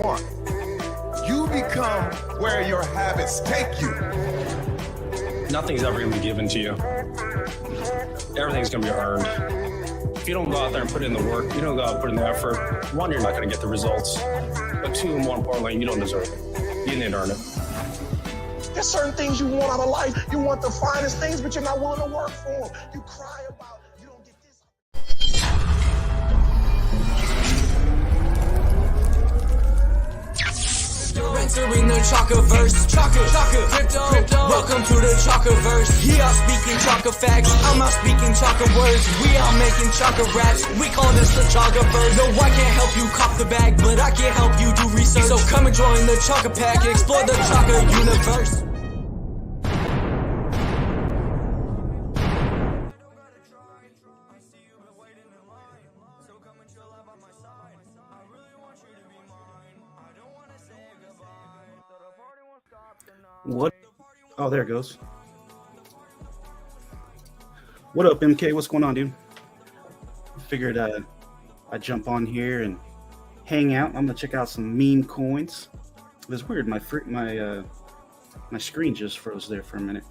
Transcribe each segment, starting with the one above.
want. You become where your habits take you. Nothing's ever going to be given to you. Everything's going to be earned. If you don't go out there and put in the work, you don't go out and put in the effort, one, you're not going to get the results. But two, more importantly, you don't deserve it. You didn't earn it. There's certain things you want out of life. You want the finest things, but you're not willing to work for them. You cry about you don't get this. Entering the Chaka-verse, Chaka Crypto. Welcome to the Chaka-verse. He out speaking Chaka facts, I'm out speaking Chaka words. We out making Chaka raps, we call this the Chaka-verse. No, I can't help you cop the bag, but I can help you do research. So come and join the Chaka pack, explore the Chaka universe. What? Oh, there it goes. What up, MK? What's going on, dude? Figured I'd jump on here and hang out. I'm gonna check out some meme coins. It was weird. My screen just froze there for a minute.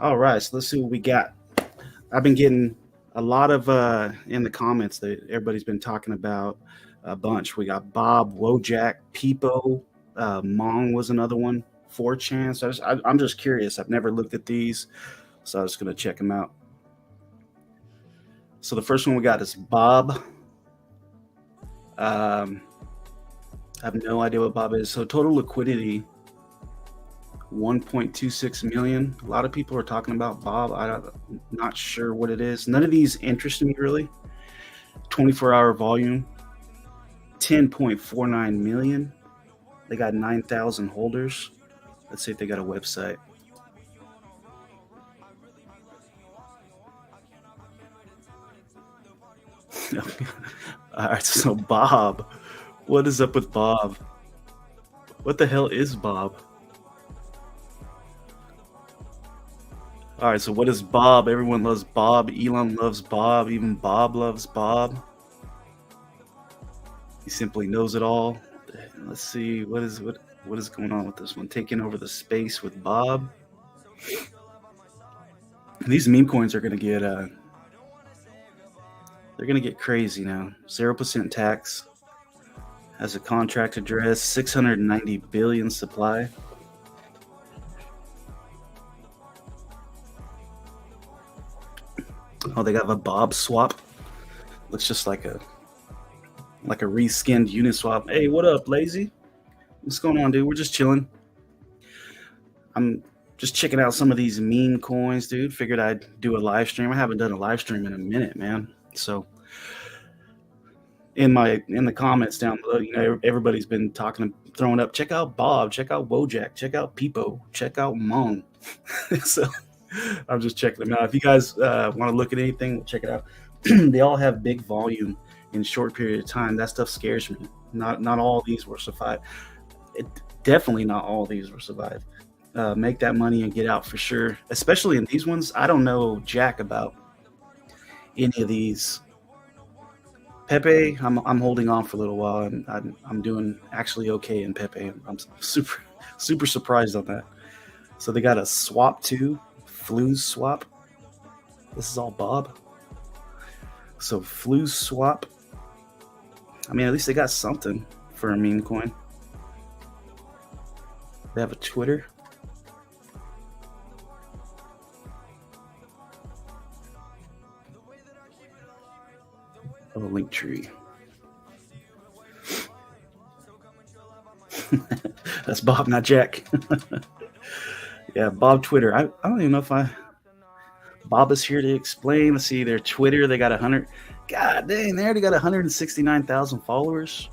All right, so let's see what we got. I've been getting a lot of in the comments that everybody's been talking about a bunch. We got Bob, Wojak, Peepo. Mong was another one. 4chan. So I'm just curious. I've never looked at these, so I was going to check them out. So the first one we got is Bob. I have no idea what Bob is. So total liquidity, 1.26 million. A lot of people are talking about Bob. I'm not sure what it is. None of these interest me really. 24-hour volume, 10.49 million. They got 9,000 holders. Let's see if they got a website. All right, so Bob. What is up with Bob? What the hell is Bob? All right, so what is Bob? Everyone loves Bob. Elon loves Bob. Even Bob loves Bob. He simply knows it all. Let's see what is going on with this one. Taking over the space with Bob. These meme coins are gonna get they're gonna get crazy now. 0% tax. Has a contract address. 690 billion supply. Oh, they got a Bob swap. Looks just like a reskinned Uniswap. Hey, what up, Lazy? What's going on, dude? We're just chilling. I'm just checking out some of these meme coins, dude. Figured I'd do a live stream. I haven't done a live stream in a minute, man. So in the comments down below, you know, everybody's been throwing up. Check out Bob. Check out Wojak. Check out Peepo. Check out Mong. So I'm just checking them out. If you guys want to look at anything, check it out. They all have big volume in a short period of time. That stuff scares me. Not all these will survive. Definitely not all these will survive. Make that money and get out for sure. Especially in these ones. I don't know jack about any of these. Pepe, I'm holding on for a little while, and I'm doing actually okay in Pepe. I'm super surprised on that. So they got a swap too, Flu's swap. This is all Bob. So Flu's swap. I mean, at least they got something for a meme coin. They have a Twitter. Oh, a link tree. That's Bob, not Jack. Yeah, Bob Twitter. I don't even know if Bob is here to explain. Let's see their Twitter. They got 100. God dang, they already got 169,000 followers.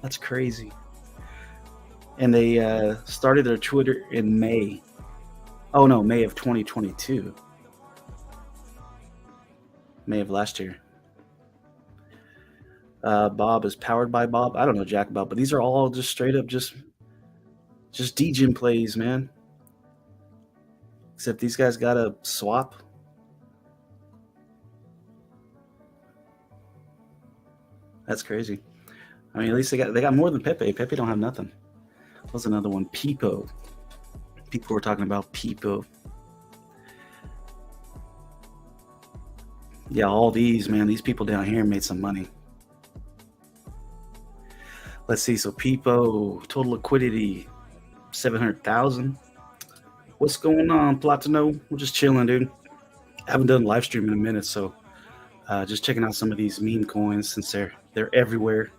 That's crazy. And they started their Twitter in May. Oh no, May of 2022. May of last year. Bob is powered by Bob. I don't know jack about, but these are all just straight up just degen plays, man. Except these guys got a swap. That's crazy. I mean, at least they got more than Pepe. Pepe don't have nothing. What's another one? Peepo. People were talking about Peepo. Yeah, all these, man, these people down here made some money. Let's see. So Peepo, total liquidity, 700,000. What's going on, Platino? We're just chilling, dude. I haven't done live stream in a minute, so just checking out some of these meme coins since they're everywhere.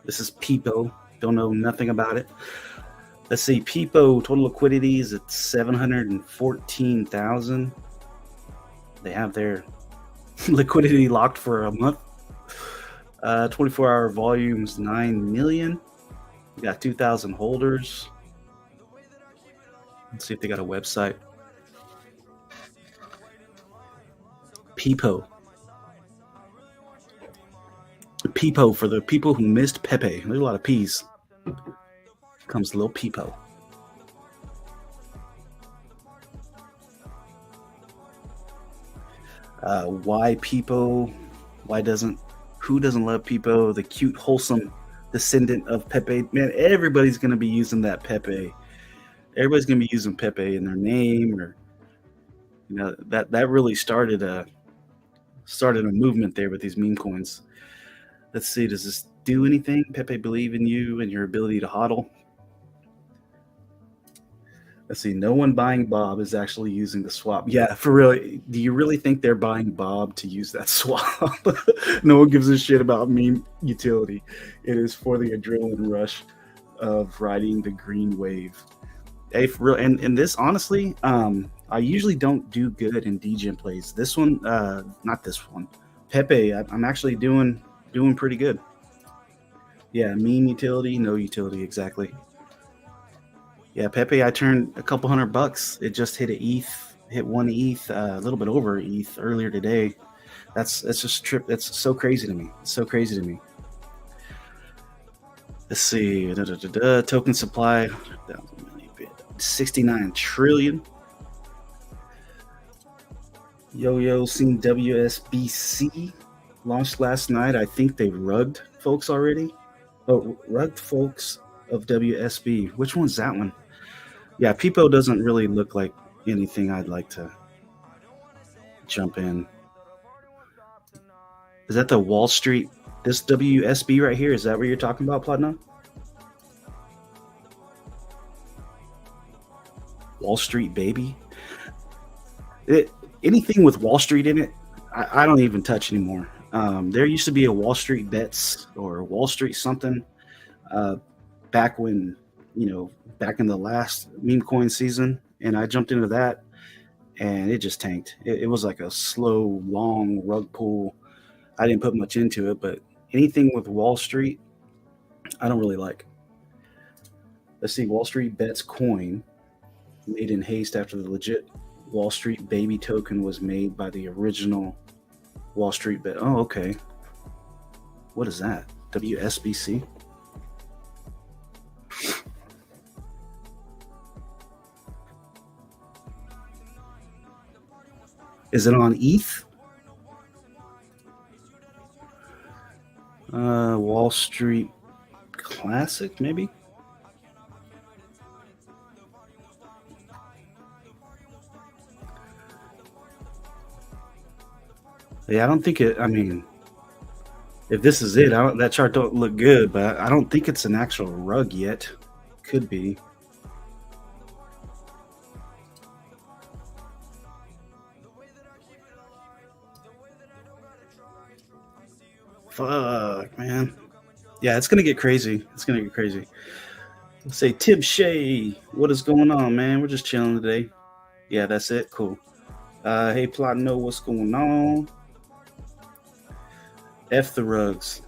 This is Peepo. Don't know nothing about it. Let's see. Peepo total liquidity is at 714,000. They have their liquidity locked for a month. 24-hour volumes 9 million. We got 2,000 holders. Let's see if they got a website. Peepo. Peepo for the people who missed Pepe. There's a lot of P's. Comes little Peepo. Why Peepo? Who doesn't love Peepo? The cute, wholesome descendant of Pepe. Man, everybody's gonna be using that Pepe. Everybody's gonna be using Pepe in their name, or that really started a movement there with these meme coins. Let's see, does this do anything? Pepe, believe in you and your ability to hodl. Let's see, no one buying Bob is actually using the swap. Yeah, for real. Do you really think they're buying Bob to use that swap? No one gives a shit about meme utility. It is for the adrenaline rush of riding the green wave. Hey, for real. And this, honestly, I usually don't do good in degen plays. This one, not this one. Pepe, I'm actually doing pretty good. Yeah, meme utility, no utility, exactly. Yeah, Pepe, I turned a couple $100. It just hit hit 1 ETH, a little bit over ETH earlier today. That's just trip. That's so crazy to me. It's so crazy to me. Let's see. Token supply, 69 trillion. Yo, seen WSBC launched last night. I think they rugged folks already. Oh, rugged folks of WSB. Which one's that one? Yeah, Peepo doesn't really look like anything I'd like to jump in. Is that the Wall Street? This WSB right here? Is that what you're talking about, Platinum? Wall Street, baby. Anything with Wall Street in it, I don't even touch anymore. There used to be a Wall Street Bets or Wall Street something back when, back in the last meme coin season, and I jumped into that, and it just tanked. It was like a slow, long rug pull. I didn't put much into it, but anything with Wall Street, I don't really like. Let's see, Wall Street Bets coin, made in haste after the legit Wall Street baby token was made by the original Wall Street Bet. Oh, okay. What is that? WSBC? Is it on ETH? Wall Street Classic, maybe? Yeah, I don't think it. I mean, if this is it, that chart don't look good, but I don't think it's an actual rug yet. Could be. Fuck, man. Yeah, it's gonna get crazy. It's gonna get crazy. Let's say Tib Shay, what is going on, man? We're just chilling today. Yeah, that's it. Cool. Hey, Platino, what's going on? F the rugs.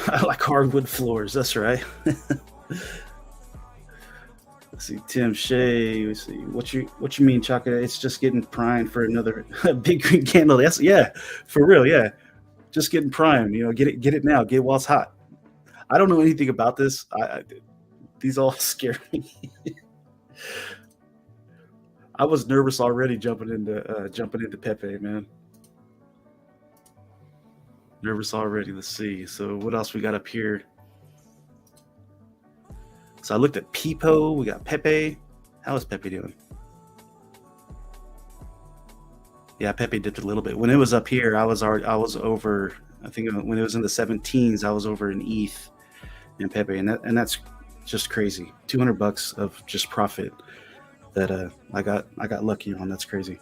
I like hardwood floors. That's right. Let's see, Tim Shay. Let's see, what you mean, Chaka? It's just getting primed for another big green candle. That's for real. Yeah, just getting primed. Get it now. Get it while it's hot. I don't know anything about this. These all scare me. I was nervous already jumping into Pepe, man. Nervous already. Let's see. So what else we got up here? So I looked at Peepo. We got Pepe. How is Pepe doing? Yeah, Pepe dipped a little bit. When it was up here, I was over. I think when it was in the 17s, I was over in ETH and Pepe, and that's just crazy. $200 of just profit that I got lucky on. That's crazy.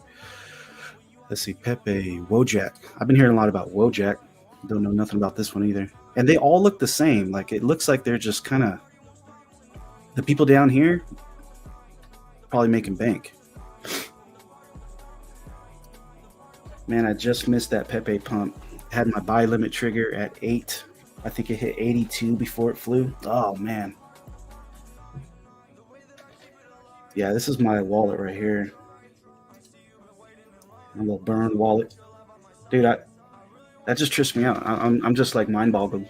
Let's see, Pepe, Wojak. I've been hearing a lot about Wojak. Don't know nothing about this one either. And they all look the same. Like it looks like they're just kind of the people down here probably making bank. Man, I just missed that Pepe pump. Had my buy limit trigger at 8. I think it hit 82 before it flew. Oh man. Yeah, this is my wallet right here. My little burn wallet. Dude, that just trips me out. I'm just like mind boggled.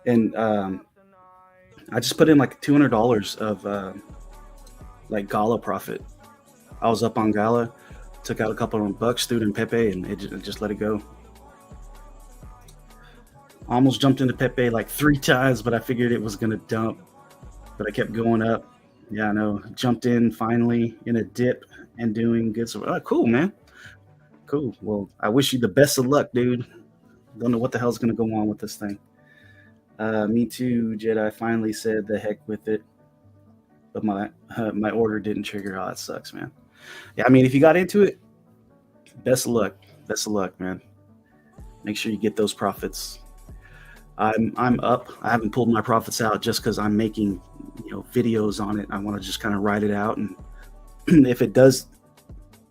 And I just put in like $200 of like Gala profit. I was up on Gala, took out a couple of bucks, threw it in Pepe, and it just let it go. I almost jumped into Pepe like 3 times, but I figured it was going to dump. But I kept going up. Yeah, I know. Jumped in finally in a dip and doing good. So, cool, man. Cool. Well, I wish you the best of luck, dude. Don't know what the hell's going to go on with this thing. Me too, Jedi finally said the heck with it. But my order didn't trigger. Oh, that sucks, man. Yeah, I mean, if you got into it, best of luck. Best of luck, man. Make sure you get those profits. I'm up. I haven't pulled my profits out just because I'm making videos on it. I want to just kind of ride it out, and if it does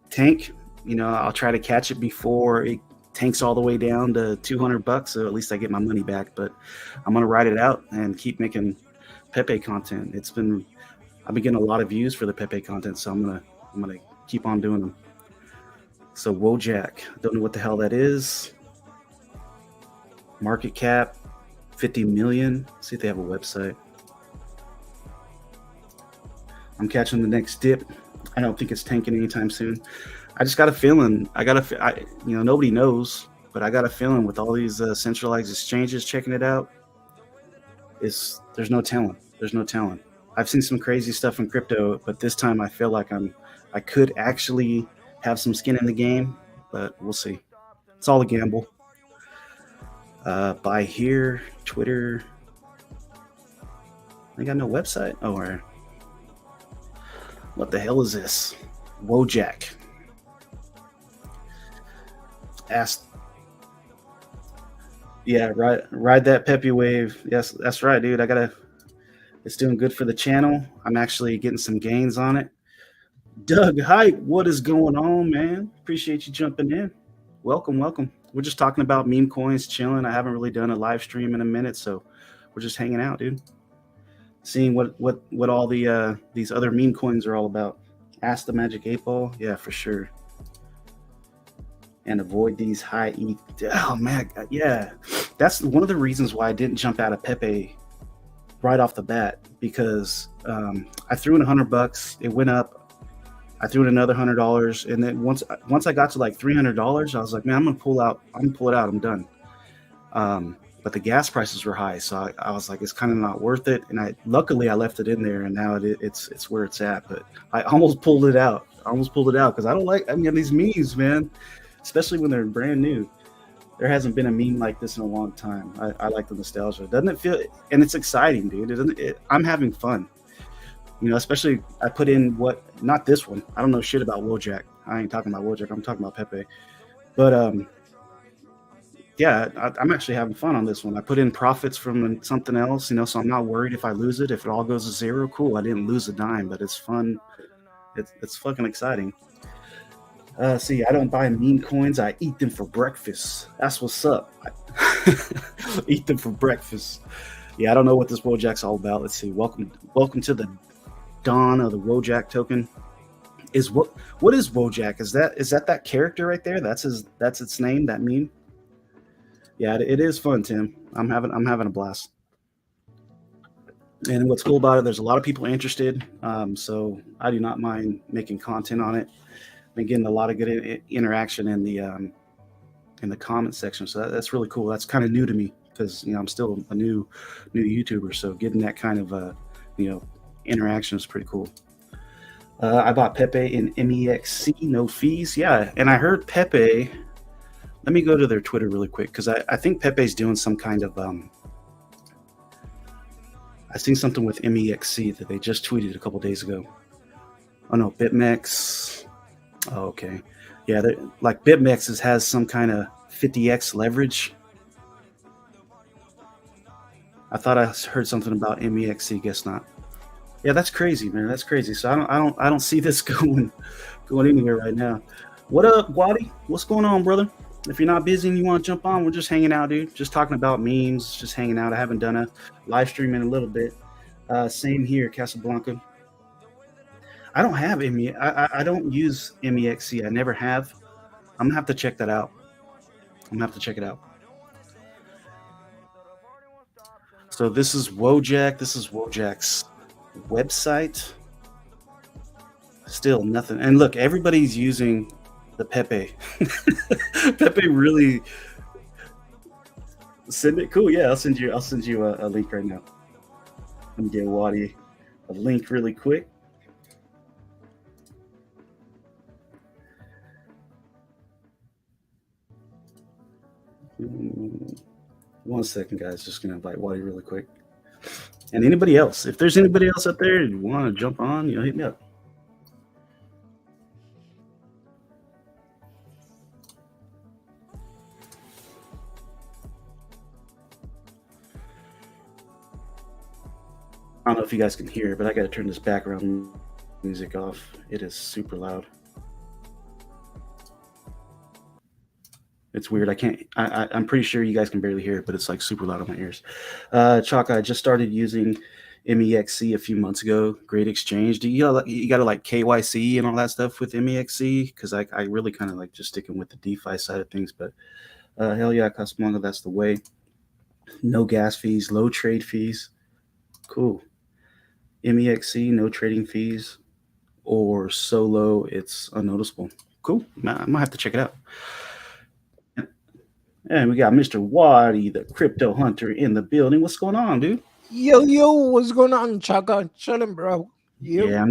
tank, I'll try to catch it before it tanks all the way down to $200, so at least I get my money back. But I'm gonna ride it out and keep making Pepe content. I've been getting a lot of views for the Pepe content, so I'm gonna keep on doing them. So Wojak, don't know what the hell that is. Market cap 50 million. See if they have a website. I'm catching the next dip. I don't think it's tanking anytime soon. I just got a feeling. Nobody knows, but I got a feeling with all these centralized exchanges checking it out, there's no telling. There's no telling. I've seen some crazy stuff in crypto, but this time I feel like I could actually have some skin in the game, but we'll see. It's all a gamble. Buy here, Twitter. I got no website. Oh, all right. What the hell is this? Wojak. Yeah, ride that Pepe wave. Yes, that's right, dude. It's doing good for the channel. I'm actually getting some gains on it. Doug Hype, what is going on, man? Appreciate you jumping in. Welcome. We're just talking about meme coins, chilling. I haven't really done a live stream in a minute, so we're just hanging out, dude. Seeing what all the these other meme coins are all about. Ask the Magic 8 Ball, yeah, for sure. And avoid these high ETH. Oh man, yeah, that's one of the reasons why I didn't jump out of Pepe right off the bat, because I threw in $100. It went up. I threw in another $100, and then once I got to like $300, I was like, man, I'm gonna pull it out. I'm done. But the gas prices were high, so I was like, it's kind of not worth it. And luckily I left it in there, and now it's where it's at. But I almost pulled it out. Because I don't like these memes, man, especially when they're brand new. There hasn't been a meme like this in a long time. I like the nostalgia. Doesn't it feel? And it's exciting, dude. I'm having fun. Especially I put in not this one. I don't know shit about Wojak. I ain't talking about Wojak. I'm talking about Pepe. But yeah, I'm actually having fun on this one. I put in profits from something else, so I'm not worried if I lose it. If it all goes to zero, cool. I didn't lose a dime, but it's fun. It's fucking exciting. See, I don't buy meme coins. I eat them for breakfast. That's what's up. Eat them for breakfast. Yeah, I don't know what this Wojak's all about. Let's see. Welcome to the dawn of the Wojak token. What is Wojak? Is that character right there? That's its name, that meme? Yeah, it is fun, Tim. I'm having a blast. And what's cool about it, there's a lot of people interested. So I do not mind making content on it. Been getting a lot of good interaction in the comment section. So that's really cool. That's kind of new to me, because I'm still a new YouTuber. So getting that kind of interaction is pretty cool. I bought Pepe in MEXC, no fees. Yeah, and I heard Pepe. Let me go to their Twitter really quick because I think Pepe's doing some kind of. I seen something with MEXC that they just tweeted a couple days ago. Oh no, BitMEX. Oh, okay. Yeah, like BitMEX has some kind of 50x leverage. I thought I heard something about MEXC. Guess not. Yeah, that's crazy, man. That's crazy. So I don't see this going anywhere right now. What up, Waddy? What's going on, brother? If you're not busy and you want to jump on, we're just hanging out, dude. Just talking about memes, just hanging out. I haven't done a live stream in a little bit. Same here, Casablanca. I don't have ME. I don't use MEXC. I never have. I'm gonna have to check that out. I'm gonna have to check it out. So this is Wojak. This is Wojak's website. Still nothing. And look, everybody's using the Pepe. Pepe really send it. Cool. Yeah, I'll send you a link right now. Let me get Waddy a link really quick. One second, guys. Just gonna invite Waddy really quick. And anybody else, if there's anybody else out there you want to jump on, hit me up. I don't know if you guys can hear, but I got to turn this background music off. It is super loud. It's weird. I'm pretty sure you guys can barely hear it, but it's like super loud on my ears. Chaka, I just started using MEXC a few months ago. Great exchange. Do you got to like KYC and all that stuff with MEXC? Because I really kind of like just sticking with the DeFi side of things. But hell yeah, Casablanca, that's the way. No gas fees, low trade fees. Cool. MEXC, no trading fees, or solo, it's unnoticeable. Cool. I might have to check it out. And we got Mr. Waddy, the crypto hunter, in the building. What's going on, dude? Yo, what's going on, Chaka? Chilling, bro. Yeah,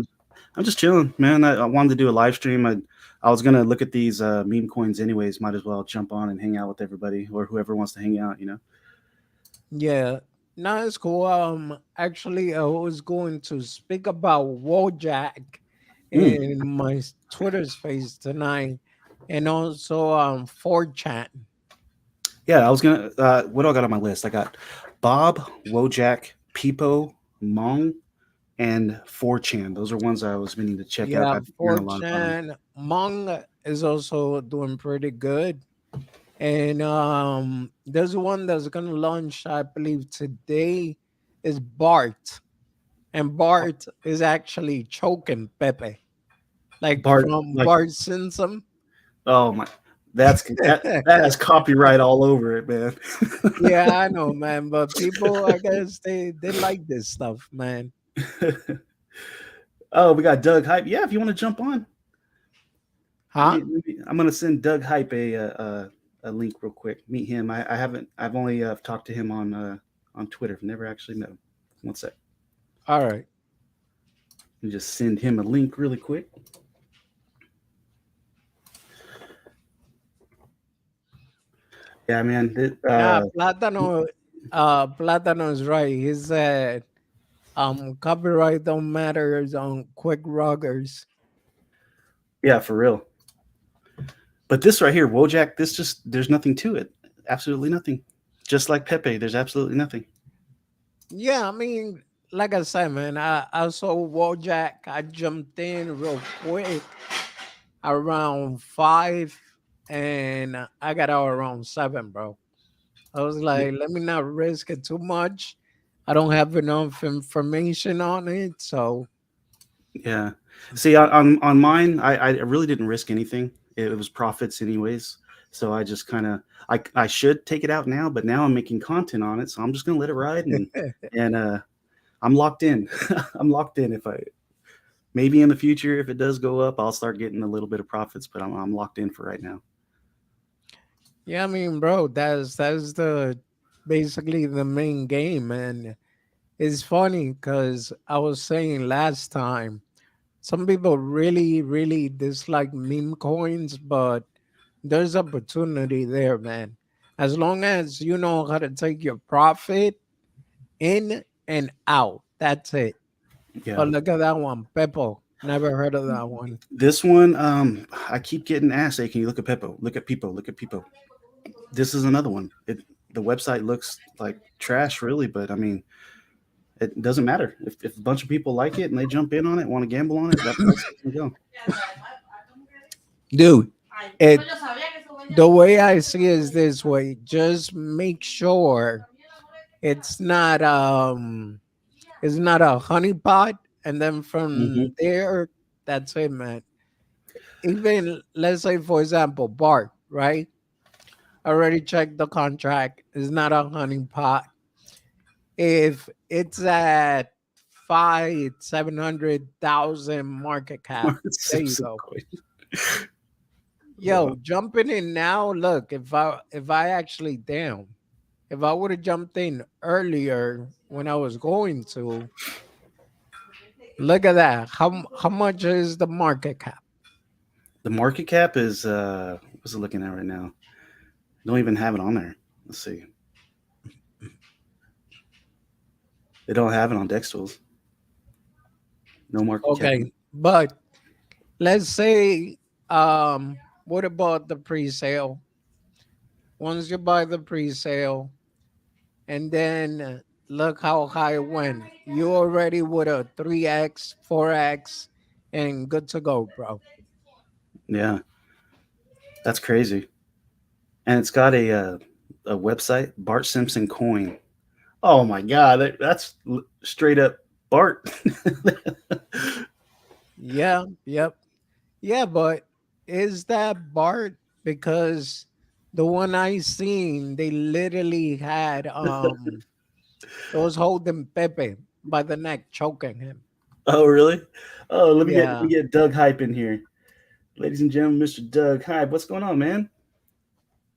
I'm just chilling, man. I wanted to do a live stream. I was gonna look at these meme coins anyways. Might as well jump on and hang out with everybody or whoever wants to hang out, Yeah. No, it's cool. Actually, I was going to speak about Wojak in my Twitter space tonight, and also 4chan. Yeah, I was gonna. What do I got on my list? I got Bob, Wojak, Peepo, Mong, and 4chan. Those are ones I was meaning to check out. 4chan. Mong is also doing pretty good. And there's one that's gonna launch, I believe today, is Bart. And Bart is actually choking Pepe. Like Bart Simpson. Oh my, that has copyright all over it, man. Yeah, I know, man. But people, I guess they like this stuff, man. Oh, we got Doug Hype. Yeah, if you want to jump on. Huh? I'm gonna send Doug Hype a link real quick. Meet him. I've only talked to him on Twitter. Never actually met him. One sec. All right. And just send him a link really quick. Yeah, man. Platano is right. He said copyright don't matter on quick ruggers. Yeah, for real. But this right here, Wojak, there's nothing to it. Absolutely nothing. Just like Pepe, there's absolutely nothing. Yeah, I mean, like I said, man, I saw Wojak. I jumped in real quick around 5, and I got out around 7, bro. I was like, let me not risk it too much. I don't have enough information on it, so. Yeah. See, on mine, I really didn't risk anything. It was profits anyways. So I just kind of, I should take it out now, but now I'm making content on it. So I'm just going to let it ride. And I'm locked in. I'm locked in. Maybe in the future, if it does go up, I'll start getting a little bit of profits, but I'm locked in for right now. Yeah, I mean, bro, that's basically the main game. And It's funny because I was saying last time, some people really, really dislike meme coins, but there's opportunity there, man. As long as you know how to take your profit in and out, that's it. Yeah. But look at that one, Pepo. Never heard of that one. This one, I keep getting asked, "Hey, can you look at Pepo? Look at Pepo. Look at Pepo." This is another one. The website looks like trash, really, but I mean, it doesn't matter if a bunch of people like it and they jump in on it, want to gamble on it. That's going to go. Dude, it, the way I see it is this way. Just make sure it's not it's not a honeypot, and then Hmm. from there, that's it, man. Even let's say, for example, Bart, right? Already checked the contract. It's not a honeypot. If it's at 700,000 market cap, there you go. Yo, Wow. jumping in now. Look, if I actually damn, if I would have jumped in earlier when I was going to, look at that. How much is the market cap? The market cap is what's it looking at right now? Don't even have it on there. Let's see. They don't have it on Dex tools. No market cap. Okay, but let's say, what about the pre-sale? Once you buy the pre-sale, and then look how high it went. You already with a 3x, 4x, and good to go, bro. Yeah, that's crazy. And it's got a website, Bart Simpson Coin. Oh my God, that's straight up Bart. Yeah, yep. Yeah, but is that Bart? Because the one I seen, they literally had it was holding Pepe by the neck, choking him. Oh really? Oh, let Yeah. me get Doug Hype in here, ladies and gentlemen. Mr. Doug Hype, what's going on, man?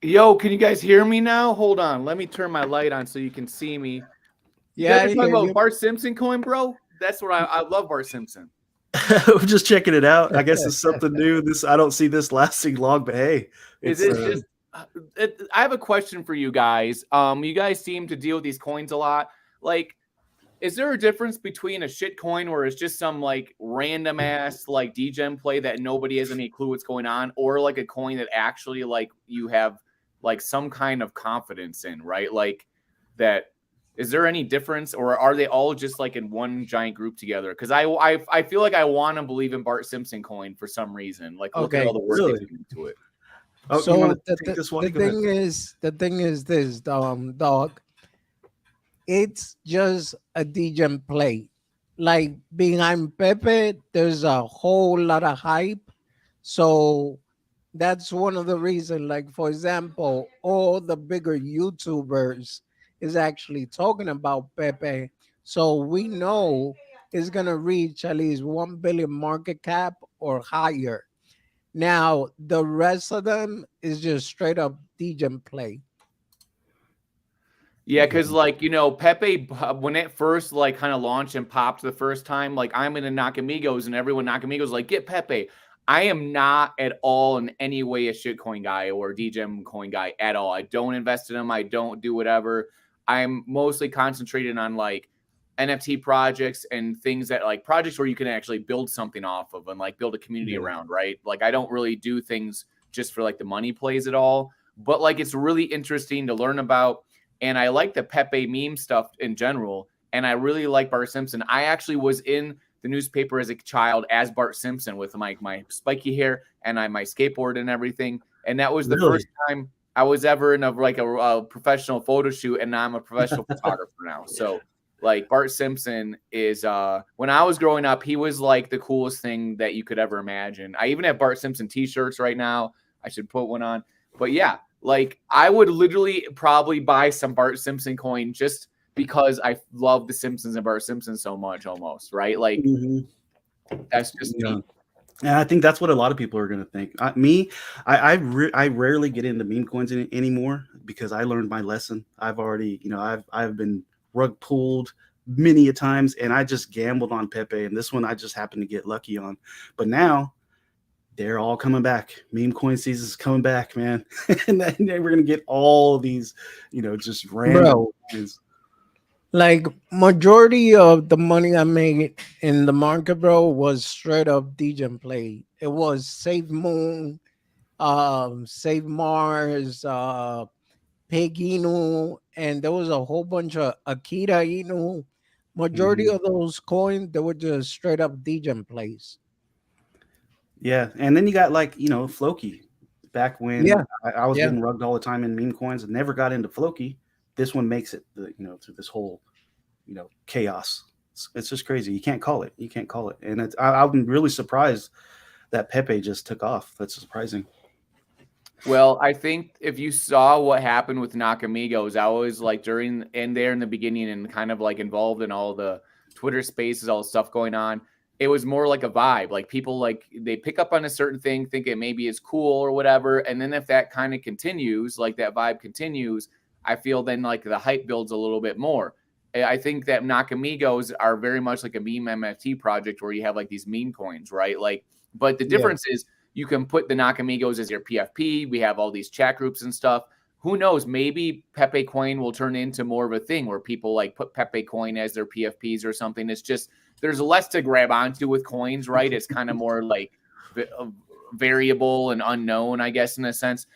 Yo, can you guys hear me now? Hold on. Let me turn my light on so you can see me. You Yeah, guys I are talking hear about you. Bart Simpson coin, bro? That's what I love Bart Simpson. We're just checking it out. I guess it's something new. This I don't see this lasting long, but hey, Is it's it just I have a question for you guys. You guys seem to deal with these coins a lot. Like, is there a difference between a shit coin where it's just some like random ass like degen play that nobody has any clue what's going on, or like a coin that actually like you have like some kind of confidence in, right? Like that. Is there any difference, or are they all just like in one giant group together? Because I feel like I want to believe in Bart Simpson coin for some reason. Like look at all Okay. the work they really. put into it. Oh, you want So to take this one? the Go ahead. thing is this, dog. It's just a DJ play. Like behind Pepe, there's a whole lot of hype. So that's one of the reasons. Like, for example, all the bigger YouTubers is actually talking about Pepe. So we know it's gonna reach at least 1 billion market cap or higher. Now the rest of them is just straight up DJ play. Yeah, because like Pepe when it first like kind of launched and popped the first time, like I'm in a Nakamigos and everyone Nakamigos like get Pepe. I am not at all in any way a shitcoin guy or DGM coin guy at all. I don't invest in them. I don't do whatever. I'm mostly concentrated on like NFT projects and things that like projects where you can actually build something off of and like build a community Yeah. around, right? Like I don't really do things just for like the money plays at all, but like it's really interesting to learn about. And I like the Pepe meme stuff in general. And I really like Bart Simpson. I actually was in the newspaper as a child as Bart Simpson with my spiky hair and my skateboard and everything. And that was the Really? first time I was ever in a professional photo shoot. And now I'm a professional photographer now. So like Bart Simpson is when I was growing up, he was like the coolest thing that you could ever imagine. I even have Bart Simpson t-shirts right now. I should put one on. But yeah, like I would literally probably buy some Bart Simpson coin just because I love the Simpsons and Bart Simpson so much almost, right? Like Mhm. that's just Yeah. me. And I think that's what a lot of people are going to think. I rarely get into meme coins anymore because I learned my lesson. I've already, I've been rug pulled many a times, and I just gambled on Pepe, and this one I just happened to get lucky on. But now they're all coming back. Meme coin season is coming back, man. And then we're gonna get all these, just random Bro, coins. like majority of the money I made in the market, bro, was straight up DJ play. It was Save Moon, Save Mars, Pig Inu, and there was a whole bunch of Akira Inu. Majority Mhm. of those coins, they were just straight up DJ plays. Yeah, and then you got Floki. Back when Yeah, I was yeah. getting rugged all the time in meme coins and never got into Floki, this one makes it through this whole chaos. It's just crazy. You can't call it. You can't call it. And I'm really surprised that Pepe just took off. That's surprising. Well, I think if you saw what happened with Nakamigos, I was like there in the beginning and kind of like involved in all the Twitter spaces, all the stuff going on. It was more like a vibe. Like people like they pick up on a certain thing, think it maybe is cool or whatever. And then if that kind of continues, like that vibe continues, I feel then like the hype builds a little bit more. I think that Nakamigos are very much like a meme MFT project where you have like these meme coins, right? Like, but the Yeah. difference is you can put the Nakamigos as your PFP. We have all these chat groups and stuff. Who knows? Maybe Pepe Coin will turn into more of a thing where people like put Pepe Coin as their PFPs or something. It's just there's less to grab onto with coins, right? It's kind of more like variable and unknown, I guess, in a sense.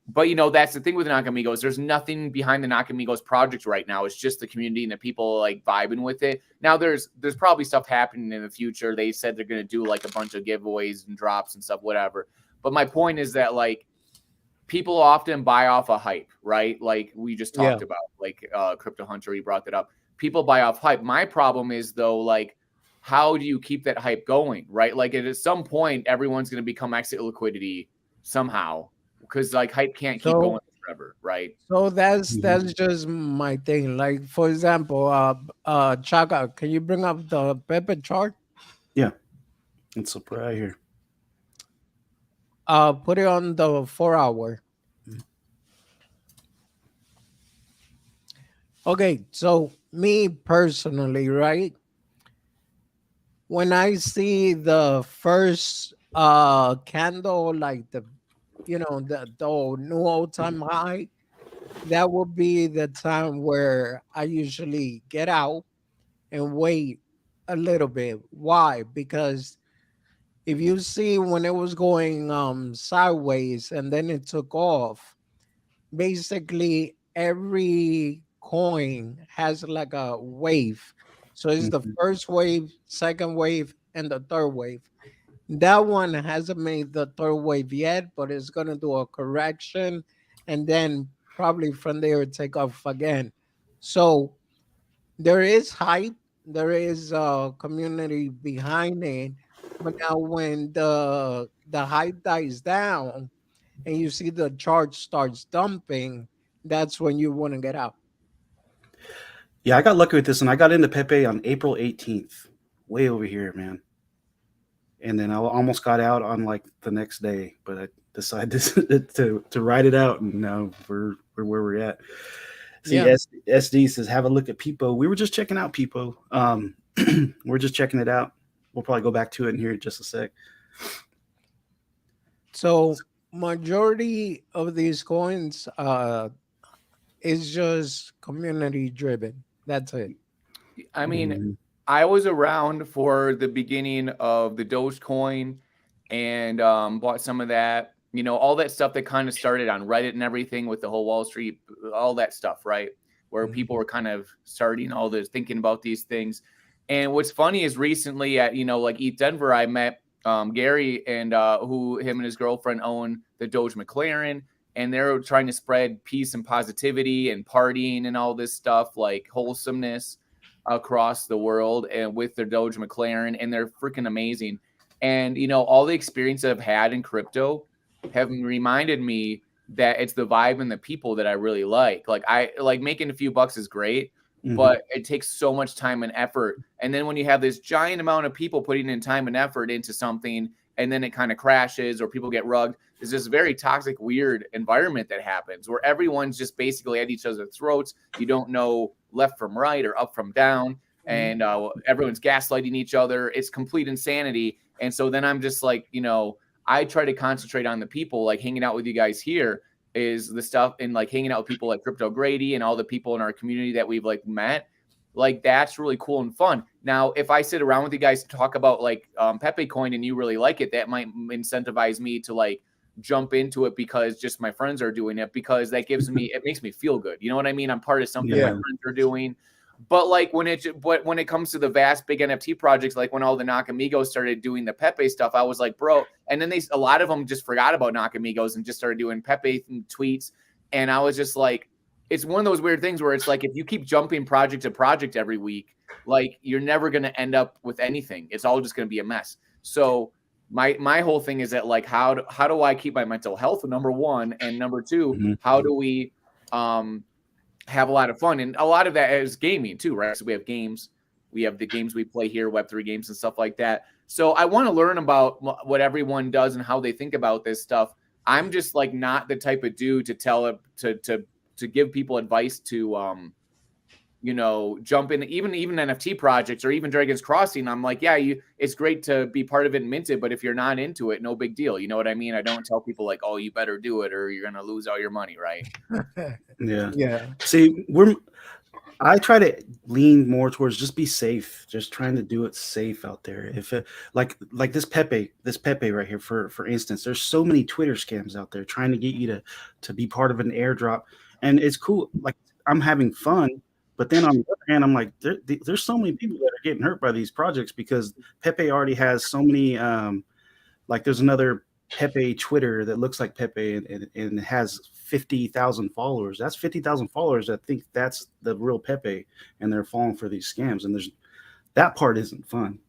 But that's the thing with the Nakamigos. There's nothing behind the Nakamigos project right now. It's just the community and the people like vibing with it. Now there's probably stuff happening in the future. They said they're gonna do like a bunch of giveaways and drops and stuff, whatever. But my point is that like people often buy off a hype, right? Like we just talked about, like Crypto Hunter, he brought that up. People buy off hype. My problem is though, like, how do you keep that hype going, right? Like at some point, everyone's gonna become exit liquidity somehow. Because like hype can't keep going forever, right? So that's just my thing. Like for example, Chaka, can you bring up the Pepe chart? Yeah, it's up right here. Put it on the 4 hour. Okay, so me personally, right? When I see the first candle, like the new all-time high, that would be the time where I usually get out and wait a little bit. Why? Because if you see when it was going sideways and then it took off, basically every coin has like a wave. So it's the first wave, second wave, and the third wave. That one hasn't made the third wave yet, but it's gonna do a correction, and then probably from there take off again. So there is hype, there is a community behind it, but now when the hype dies down and you see the chart starts dumping, that's when you want to get out. Yeah, I got lucky with this, and I got into Pepe on April 18th, way over here, man. And then I almost got out on like the next day, but I decided to ride it out, and now we're where we're at. See, Yeah. SD says, have a look at Peepo. We were just checking out Peepo. We're just checking it out. We'll probably go back to it in here in just a sec. So majority of these coins is just community driven. That's it. I mean, I was around for the beginning of the Dogecoin and bought some of that, all that stuff that kind of started on Reddit and everything with the whole Wall Street, all that stuff, right? Where people were kind of starting all this, thinking about these things. And what's funny is recently at, like Eat Denver, I met Gary and who him and his girlfriend own the Doge McLaren. And they're trying to spread peace and positivity and partying and all this stuff, like wholesomeness across the world, and with their Doge McLaren, and they're freaking amazing. And all the experience I've had in crypto have reminded me that it's the vibe and the people that I really like. Like I like making a few bucks is great, but it takes so much time and effort. And then when you have this giant amount of people putting in time and effort into something, and then it kind of crashes or people get rugged, there's this very toxic, weird environment that happens where everyone's just basically at each other's throats. You don't know left from right or up from down, and everyone's gaslighting each other. It's complete insanity. And so then I'm just like, you know, I try to concentrate on the people, like hanging out with you guys here is the stuff, and like hanging out with people like Crypto Grady and all the people in our community that we've like met. Like that's really cool and fun. Now, if I sit around with you guys to talk about like Pepe coin and you really like it, that might incentivize me to like jump into it because just my friends are doing it, because that gives me, it makes me feel good. You know what I mean? I'm part of something my friends are doing. But like when it comes to the vast big NFT projects, like when all the Nakamigos started doing the Pepe stuff, I was like, bro. And then a lot of them just forgot about Nakamigos and just started doing Pepe tweets. And I was just like, it's one of those weird things where it's like, if you keep jumping project to project every week, like you're never going to end up with anything. It's all just going to be a mess. So my whole thing is that like, how do I keep my mental health? Number one, and number two, how do we have a lot of fun? And a lot of that is gaming too, right? So we have games, we have the games we play here, Web3 games and stuff like that. So I want to learn about what everyone does and how they think about this stuff. I'm just like not the type of dude to tell to give people advice to you know, jump in even NFT projects or even Dragon's Crossing. I'm like, yeah, it's great to be part of it and mint it, but if you're not into it, no big deal. You know what I mean? I don't tell people like, oh, you better do it or you're gonna lose all your money, right? Yeah. See, I try to lean more towards just be safe, just trying to do it safe out there. If it, like this Pepe right here, for instance, there's so many Twitter scams out there trying to get you to be part of an airdrop, and it's cool. Like I'm having fun, but then on the other hand, I'm like, there's so many people that are getting hurt by these projects because Pepe already has so many. Like there's another Pepe Twitter that looks like Pepe and has 50,000 followers. That's 50,000 followers that think that's the real Pepe, and they're falling for these scams. And that part isn't fun.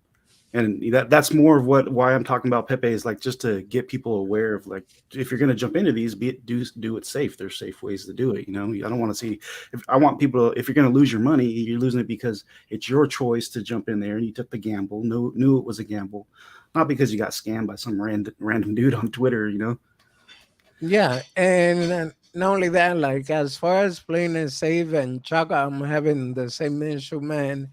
And that's more of why I'm talking about Pepe, is like just to get people aware of, like, if you're going to jump into these, do it safe. There's safe ways to do it. You know, I don't want to see, I want people, if you're going to lose your money, you're losing it because it's your choice to jump in there and you took the gamble, knew it was a gamble, not because you got scammed by some random dude on Twitter, you know? Yeah. And not only that, like as far as playing it safe, and Chaka, I'm having the same issue, man.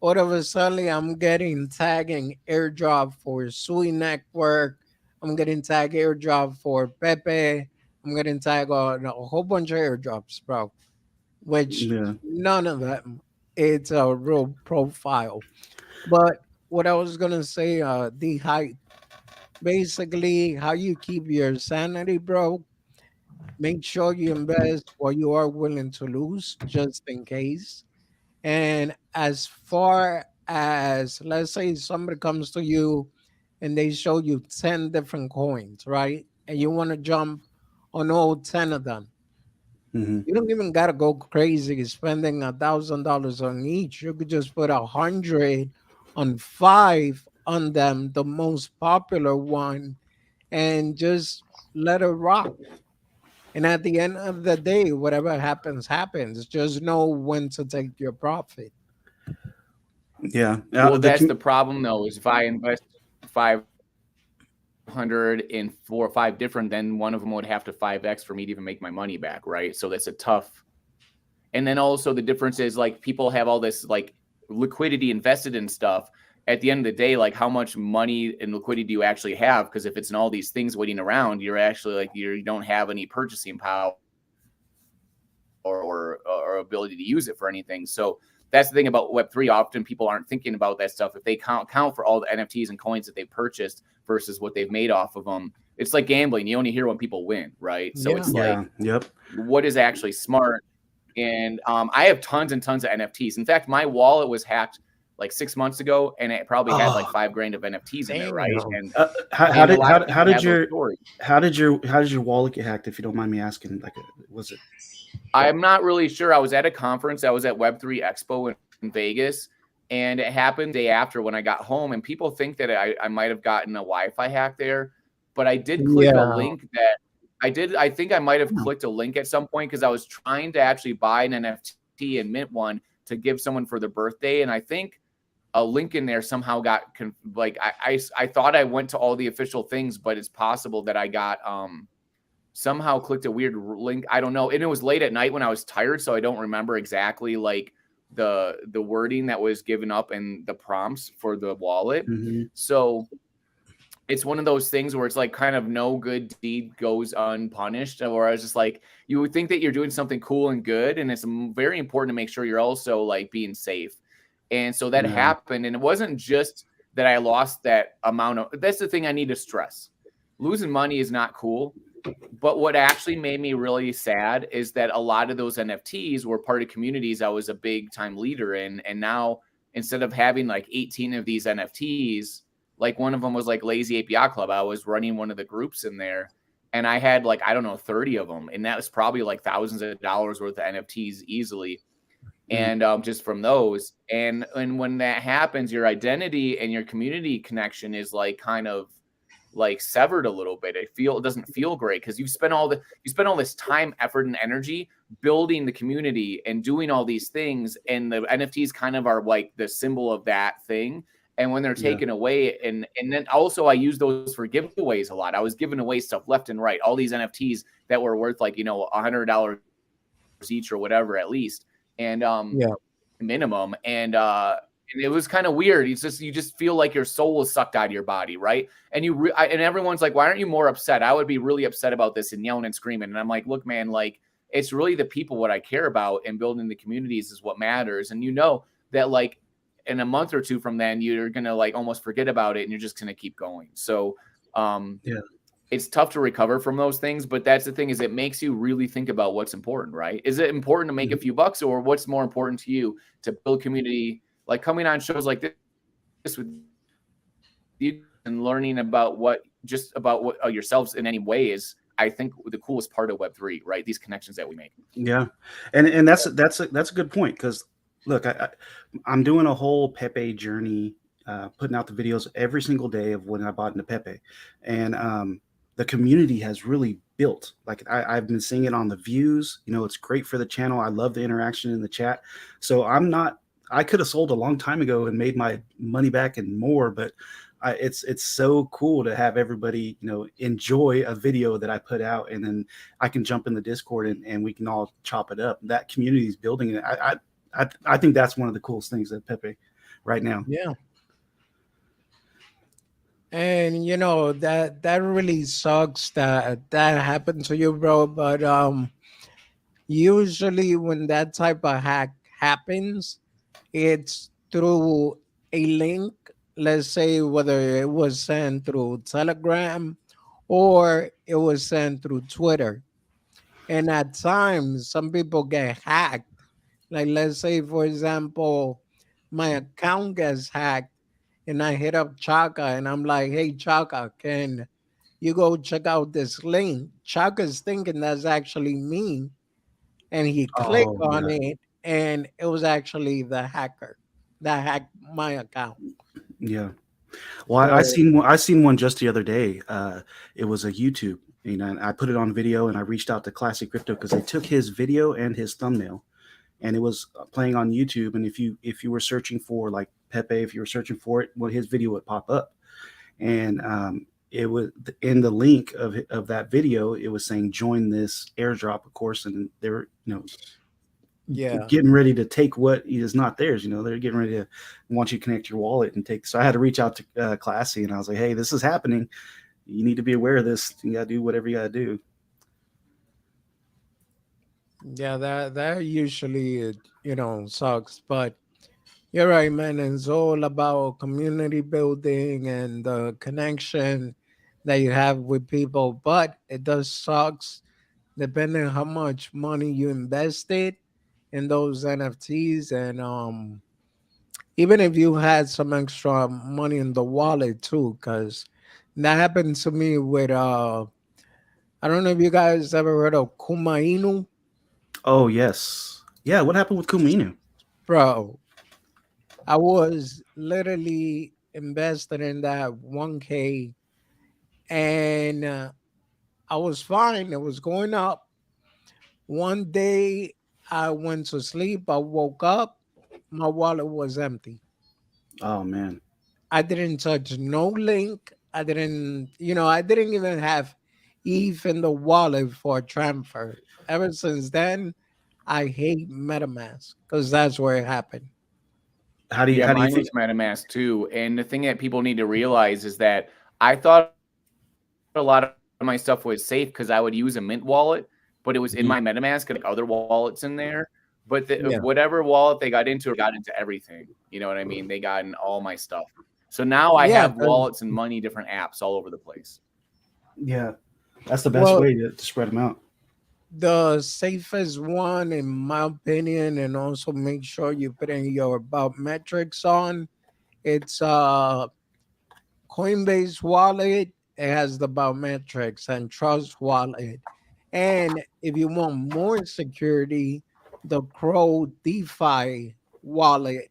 All of a sudden, I'm getting tagging airdrop for Sui Network. I'm getting tagged airdrop for Pepe. I'm getting tagged on a whole bunch of airdrops, bro. Which none of them, it's a real profile. But what I was gonna say, the height, basically, how you keep your sanity, bro. Make sure you invest what you are willing to lose, just in case. And as far as, let's say somebody comes to you and they show you 10 different coins, right? And you want to jump on all 10 of them. You don't even got to go crazy spending $1,000 on each. You could just put 100 on 5 on them, the most popular one, and just let it rock. And at the end of the day, whatever happens, happens. Just know when to take your profit. Yeah. Well, that's the problem, though, is if I invest 500 in 4 or 5 different, then one of them would have to 5x for me to even make my money back, right? So that's a tough. And then also the difference is, like, people have all this like liquidity invested in stuff. At the end of the day, like, how much money and liquidity do you actually have? Because if it's in all these things waiting around, you're actually like, you don't have any purchasing power or ability to use it for anything. So that's the thing about Web3. Often people aren't thinking about that stuff. If they count for all the NFTs and coins that they purchased versus what they've made off of them, it's like gambling. You only hear when people win, right? So it's like, what is actually smart? And I have tons and tons of NFTs. In fact, my wallet was hacked like 6 months ago, and it probably had like $5,000 of NFTs in there, right? And how did your wallet get hacked, if you don't mind me asking? Like, was it? I'm not really sure. I was at a conference. I was at Web3 Expo in Vegas, and it happened the day after when I got home. And people think that I might have gotten a Wi-Fi hack there, but I did click a link that I think I might have clicked a link at some point because I was trying to actually buy an NFT and mint one to give someone for their birthday, and I think a link in there somehow got I thought I went to all the official things, but it's possible that I got somehow clicked a weird link. I don't know. And it was late at night when I was tired, so I don't remember exactly like the wording that was given up in the prompts for the wallet. Mhm. So it's one of those things where it's like kind of no good deed goes unpunished. Or I was just like, you would think that you're doing something cool and good, and it's very important to make sure you're also like being safe. And so that Yeah. happened, and it wasn't just that I lost that amount of. That's the thing I need to stress. Losing money is not cool. But what actually made me really sad is that a lot of those NFTs were part of communities I was a big time leader in. And now instead of having like 18 of these NFTs, like one of them was like Lazy API Club. I was running one of the groups in there, and I had like, I don't know, 30 of them. And that was probably like thousands of dollars worth of NFTs easily. And just from those. And when that happens, your identity and your community connection is like kind of like severed a little bit. It doesn't feel great because you spend all this time, effort, and energy building the community and doing all these things, and the NFTs kind of are like the symbol of that thing. And when they're taken away, and then also I use those for giveaways a lot. I was giving away stuff left and right, all these NFTs that were worth like, you know, $100 each or whatever at least, and minimum. And it was kind of weird. It's just, you just feel like your soul is sucked out of your body, right? And and everyone's like, why aren't you more upset? I would be really upset about this and yelling and screaming. And I'm like, look, man, like it's really the people, what I care about, and building the communities is what matters. And you know that like in a month or two from then, you're gonna like almost forget about it, and you're just gonna keep going. So it's tough to recover from those things, but that's the thing, is it makes you really think about what's important, right? Is it important to make a few bucks, or what's more important to you to build community? Like coming on shows like this with you and learning about what yourselves in any way is, I think, the coolest part of Web3, right? These connections that we make. Yeah, and that's a good point, because look, I'm doing a whole Pepe journey, putting out the videos every single day of when I bought into Pepe, and the community has really built. Like I've been seeing it on the views. You know, it's great for the channel. I love the interaction in the chat. So I could have sold a long time ago and made my money back and more, but it's so cool to have everybody, you know, enjoy a video that I put out, and then I can jump in the Discord and we can all chop it up. That community is building it. I think that's one of the coolest things at Pepe right now. Yeah. And you know that really sucks that happened to you, bro. But usually when that type of hack happens, it's through a link. Let's say whether it was sent through Telegram or it was sent through Twitter. And at times, some people get hacked. Like, let's say, for example, my account gets hacked, and I hit up Chaka and I'm like, hey, Chaka, can you go check out this link? Chaka's thinking that's actually me. And he clicked on it, and it was actually the hacker that hacked my account. Yeah. Well, I seen one just the other day. It was a YouTube, you know, and I put it on video, and I reached out to Classic Crypto because they took his video and his thumbnail, and it was playing on YouTube. And if you were searching for like Pepe, if you were searching for it, well, his video would pop up, and it was in the link of that video. It was saying join this airdrop, of course, and they were, you know, getting ready to take what is not theirs. You know, they're getting ready to want you to connect your wallet and take. So I had to reach out to Classy, and I was like, hey, this is happening. You need to be aware of this. You gotta do whatever you gotta do. Yeah, that usually, you know, sucks. But you're right, man. It's all about community building and the connection that you have with people. But it does sucks depending on how much money you invested in those NFTs. And even if you had some extra money in the wallet too, because that happened to me with I don't know if you guys ever heard of Kuma Inu. Oh yes, yeah. What happened with Kuminu? Bro, I was literally invested in that 1K, and I was fine. It was going up. One day I went to sleep. I woke up. My wallet was empty. Oh man. I didn't touch no link. I didn't even have ETH in the wallet for a transfer. Ever since then, I hate MetaMask because that's where it happened. How do you Yeah, how do you mine think? was MetaMask too. And the thing that people need to realize is that I thought a lot of my stuff was safe because I would use a Mint wallet, but it was in Mhm. my MetaMask and like other wallets in there. But Yeah. whatever wallet they got into everything. You know what I mean? They got in all my stuff. So now I Yeah. have wallets and money, different apps all over the place. Yeah, that's the best Well, way to spread them out. the safest one, in my opinion, and also make sure you put in your about metrics on. It's Coinbase wallet. It has the biometrics and Trust wallet. And if you want more security, the Crow DeFi wallet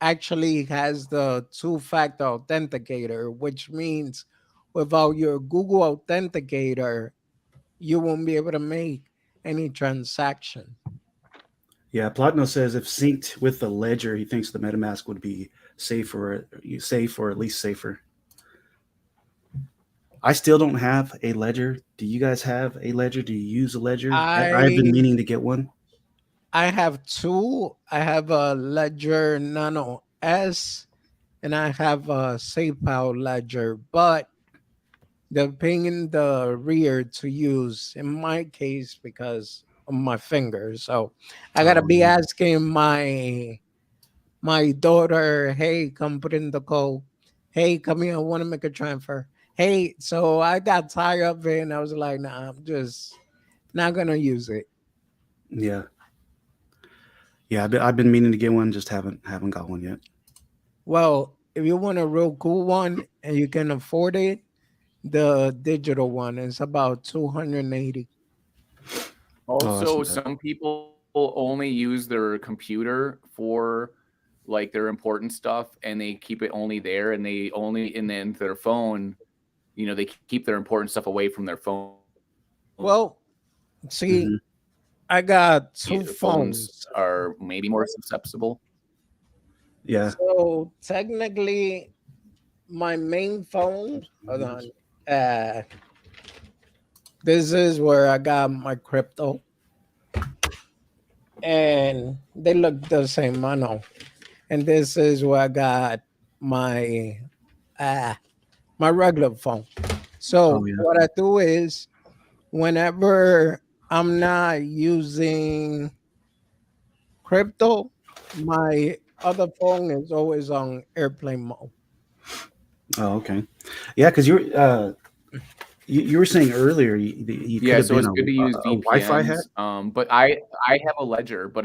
actually has the two-factor authenticator, which means without your Google authenticator, you won't be able to make any transaction. Yeah, Plotno says if synced with the ledger, he thinks the MetaMask would be safe or at least safer. I still don't have a ledger. Do you guys have a ledger? Do you use a ledger? I've been I meaning to get one. I have two. I have a Ledger Nano S and I have a SafePal Ledger, but the pain in the rear to use in my case because of my fingers. So I gotta Oh, be yeah. asking my daughter, hey, come put in the code. Hey, come here, I want to make a transfer. Hey, so I got tired of it and I was like, nah, I'm just not gonna use it. Yeah, yeah. I've been meaning to get one, just haven't got one yet. Well, if you want a real cool one and you can afford it, the digital one is about 280. Oh, that's Also, not bad. some people only use their computer for like their important stuff and they keep it only there and then their phone, they keep their important stuff away from their phone. Well, see, Hmm. I got two Phones phones. are maybe more susceptible. Yeah. So technically, my main phone, hold on. Uh, this is where I got my crypto, and they look the same. I know. And this is where I got my uh my regular phone. Oh, So yeah. what I do is whenever I'm not using crypto, my other phone is always on airplane mode. Oh, okay. Yeah, because you were saying earlier you could Yeah, have so been it's good to use a Wi-Fi hack. VPNs. But I have a Ledger, but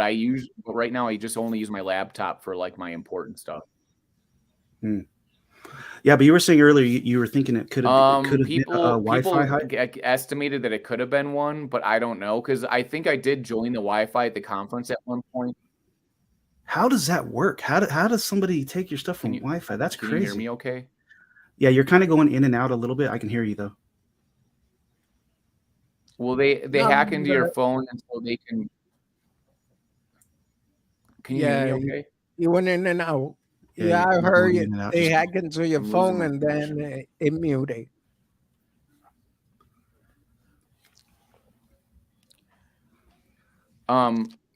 right now I just only use my laptop for like my important stuff. Hmm. Yeah, but you were saying earlier you were thinking it could have been a Wi-Fi People hack. estimated that it could have been one, but I don't know because I think I did join the Wi-Fi at the conference at one point. How does that work? How does somebody take your stuff Can from you Wi-Fi? That's can you hear crazy. me? Okay. Yeah, you're kind of going in and out a little bit. I can hear you though. Well, they No, hack into your but phone and so they can. Can you hear yeah, me? Okay. you went in and out. Yeah, Yeah, I you're heard going it. in and out. They Just hack into your I'm losing phone my and then connection. it muted.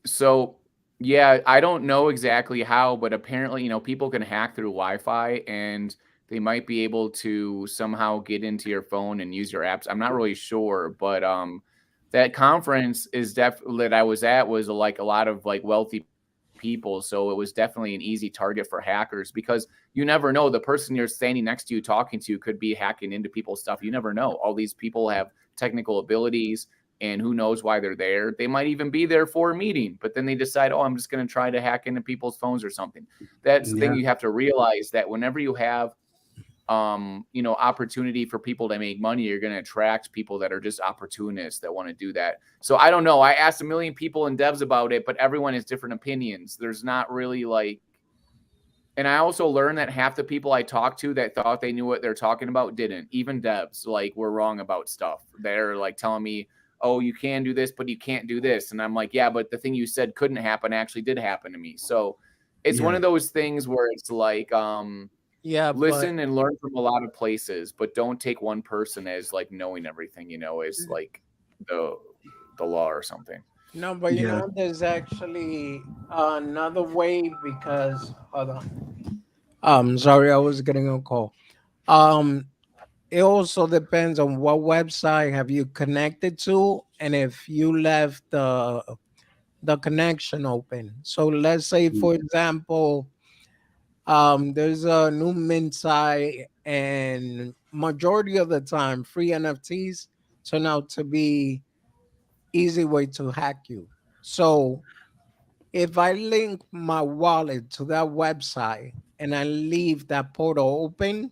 So yeah, I don't know exactly how, but apparently, people can hack through Wi-Fi and they might be able to somehow get into your phone and use your apps. I'm not really sure, but that conference that I was at was like a lot of like wealthy people, so it was definitely an easy target for hackers because you never know, the person you're standing next to talking to could be hacking into people's stuff. You never know. All these people have technical abilities and who knows why they're there. They might even be there for a meeting, but then they decide, oh, I'm just going to try to hack into people's phones or something. That's the thing. yeah, You have to realize that whenever you have opportunity for people to make money, you're going to attract people that are just opportunists that want to do that. So I don't know. I asked a million people in devs about it, but everyone has different opinions. There's not really like, and I also learned that half the people I talked to that thought they knew what they're talking about didn't. Even devs like were wrong about stuff. They're like telling me, oh, you can do this, but you can't do this. And I'm like, yeah, but the thing you said couldn't happen actually did happen to me. So it's one yeah, of those things where it's like, Yeah, but listen and learn from a lot of places, but don't take one person as like knowing everything, as like the law or something. No, but you Yeah. know, there's actually another way because hold on. Sorry, I was getting a call. Um, it also depends on what website have you connected to, and if you left the connection open. So let's say, Mm. for example, there's a new mint site, and majority of the time, free NFTs turn out to be easy way to hack you. So if I link my wallet to that website and I leave that portal open,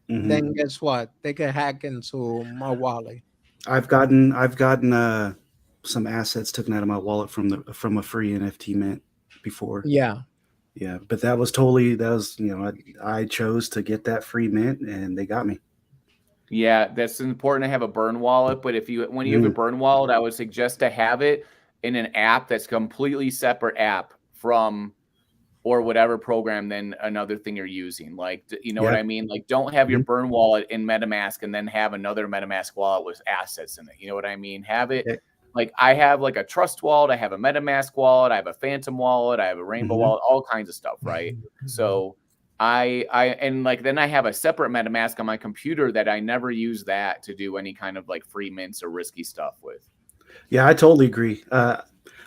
Hmm. then guess what? They can hack into my wallet. I've gotten some assets taken out of my wallet from a free NFT mint before. Yeah. Yeah, but that was I chose to get that free mint and they got me. Yeah, that's important to have a burn wallet. But when you have a Mm. burn wallet, I would suggest to have it in an app that's completely separate app from or whatever program than another thing you're using. Like, you know what Yeah. I mean? Like, don't have your Mhm. burn wallet in MetaMask and then have another MetaMask wallet with assets in it. You know what I mean? Have it Yeah. like I have like a Trust wallet, I have a MetaMask wallet, I have a Phantom wallet, I have a Rainbow Mhm. wallet, all kinds of stuff, right? So and like then I have a separate MetaMask on my computer that I never use that to do any kind of like free mints or risky stuff with. Yeah, I totally agree. I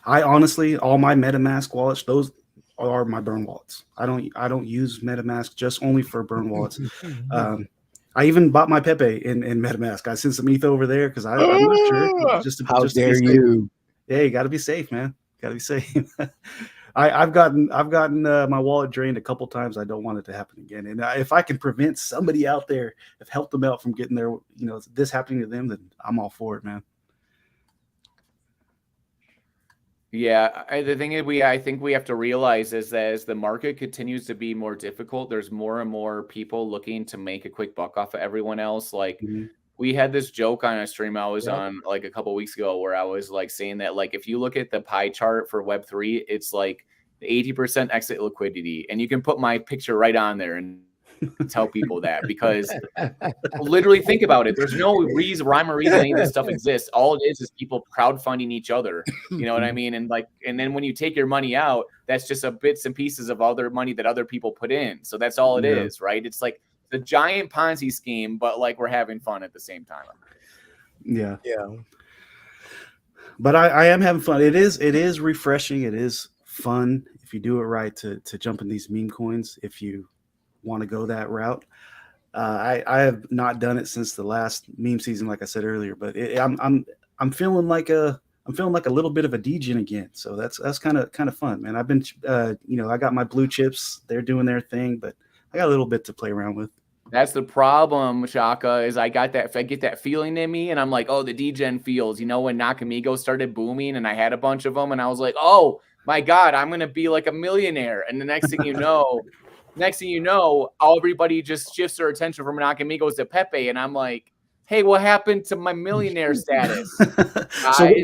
honestly, all my MetaMask wallets, those are my burn wallets. I don't use MetaMask just only for burn wallets. Um, I even bought my Pepe in MetaMask. I sent some ETH over there because I'm not sure, How just to be dare safe. you? Yeah, you got to be safe, man. Got to be safe. I've gotten my wallet drained a couple times. I don't want it to happen again. And if I can prevent somebody out there, if help them out from getting their, this happening to them, then I'm all for it, man. Yeah, the thing is, I think we have to realize is that as the market continues to be more difficult, there's more and more people looking to make a quick buck off of everyone else. Like Mhm. we had this joke on a stream I was Yep. on like a couple weeks ago where I was like saying that like if you look at the pie chart for Web3, it's like 80% exit liquidity, and you can put my picture right on there and tell people that because literally think about it. There's no rhyme or reason any of this stuff exists. All it is people crowdfunding each other. You know what I mean? And then when you take your money out, that's just a bits and pieces of other money that other people put in. So that's all it Yeah. is, right? It's like the giant Ponzi scheme, but like we're having fun at the same time. Yeah. Yeah. But I am having fun. It is refreshing. It is fun if you do it right to jump in these meme coins if you want to go that route. I have not done it since the last meme season, like I said earlier. But I'm feeling like a little bit of a degen again. So that's kind of fun, man. I've been I got my blue chips. They're doing their thing, but I got a little bit to play around with. That's the problem, Chaka, is I get that feeling in me, and I'm like, oh, the degen feels. You know, when Nakamigos started booming, and I had a bunch of them, and I was like, oh my god, I'm gonna be like a millionaire. And the next thing you know, everybody just shifts their attention from Nakamigos to Pepe, and I'm like, hey, what happened to my millionaire status?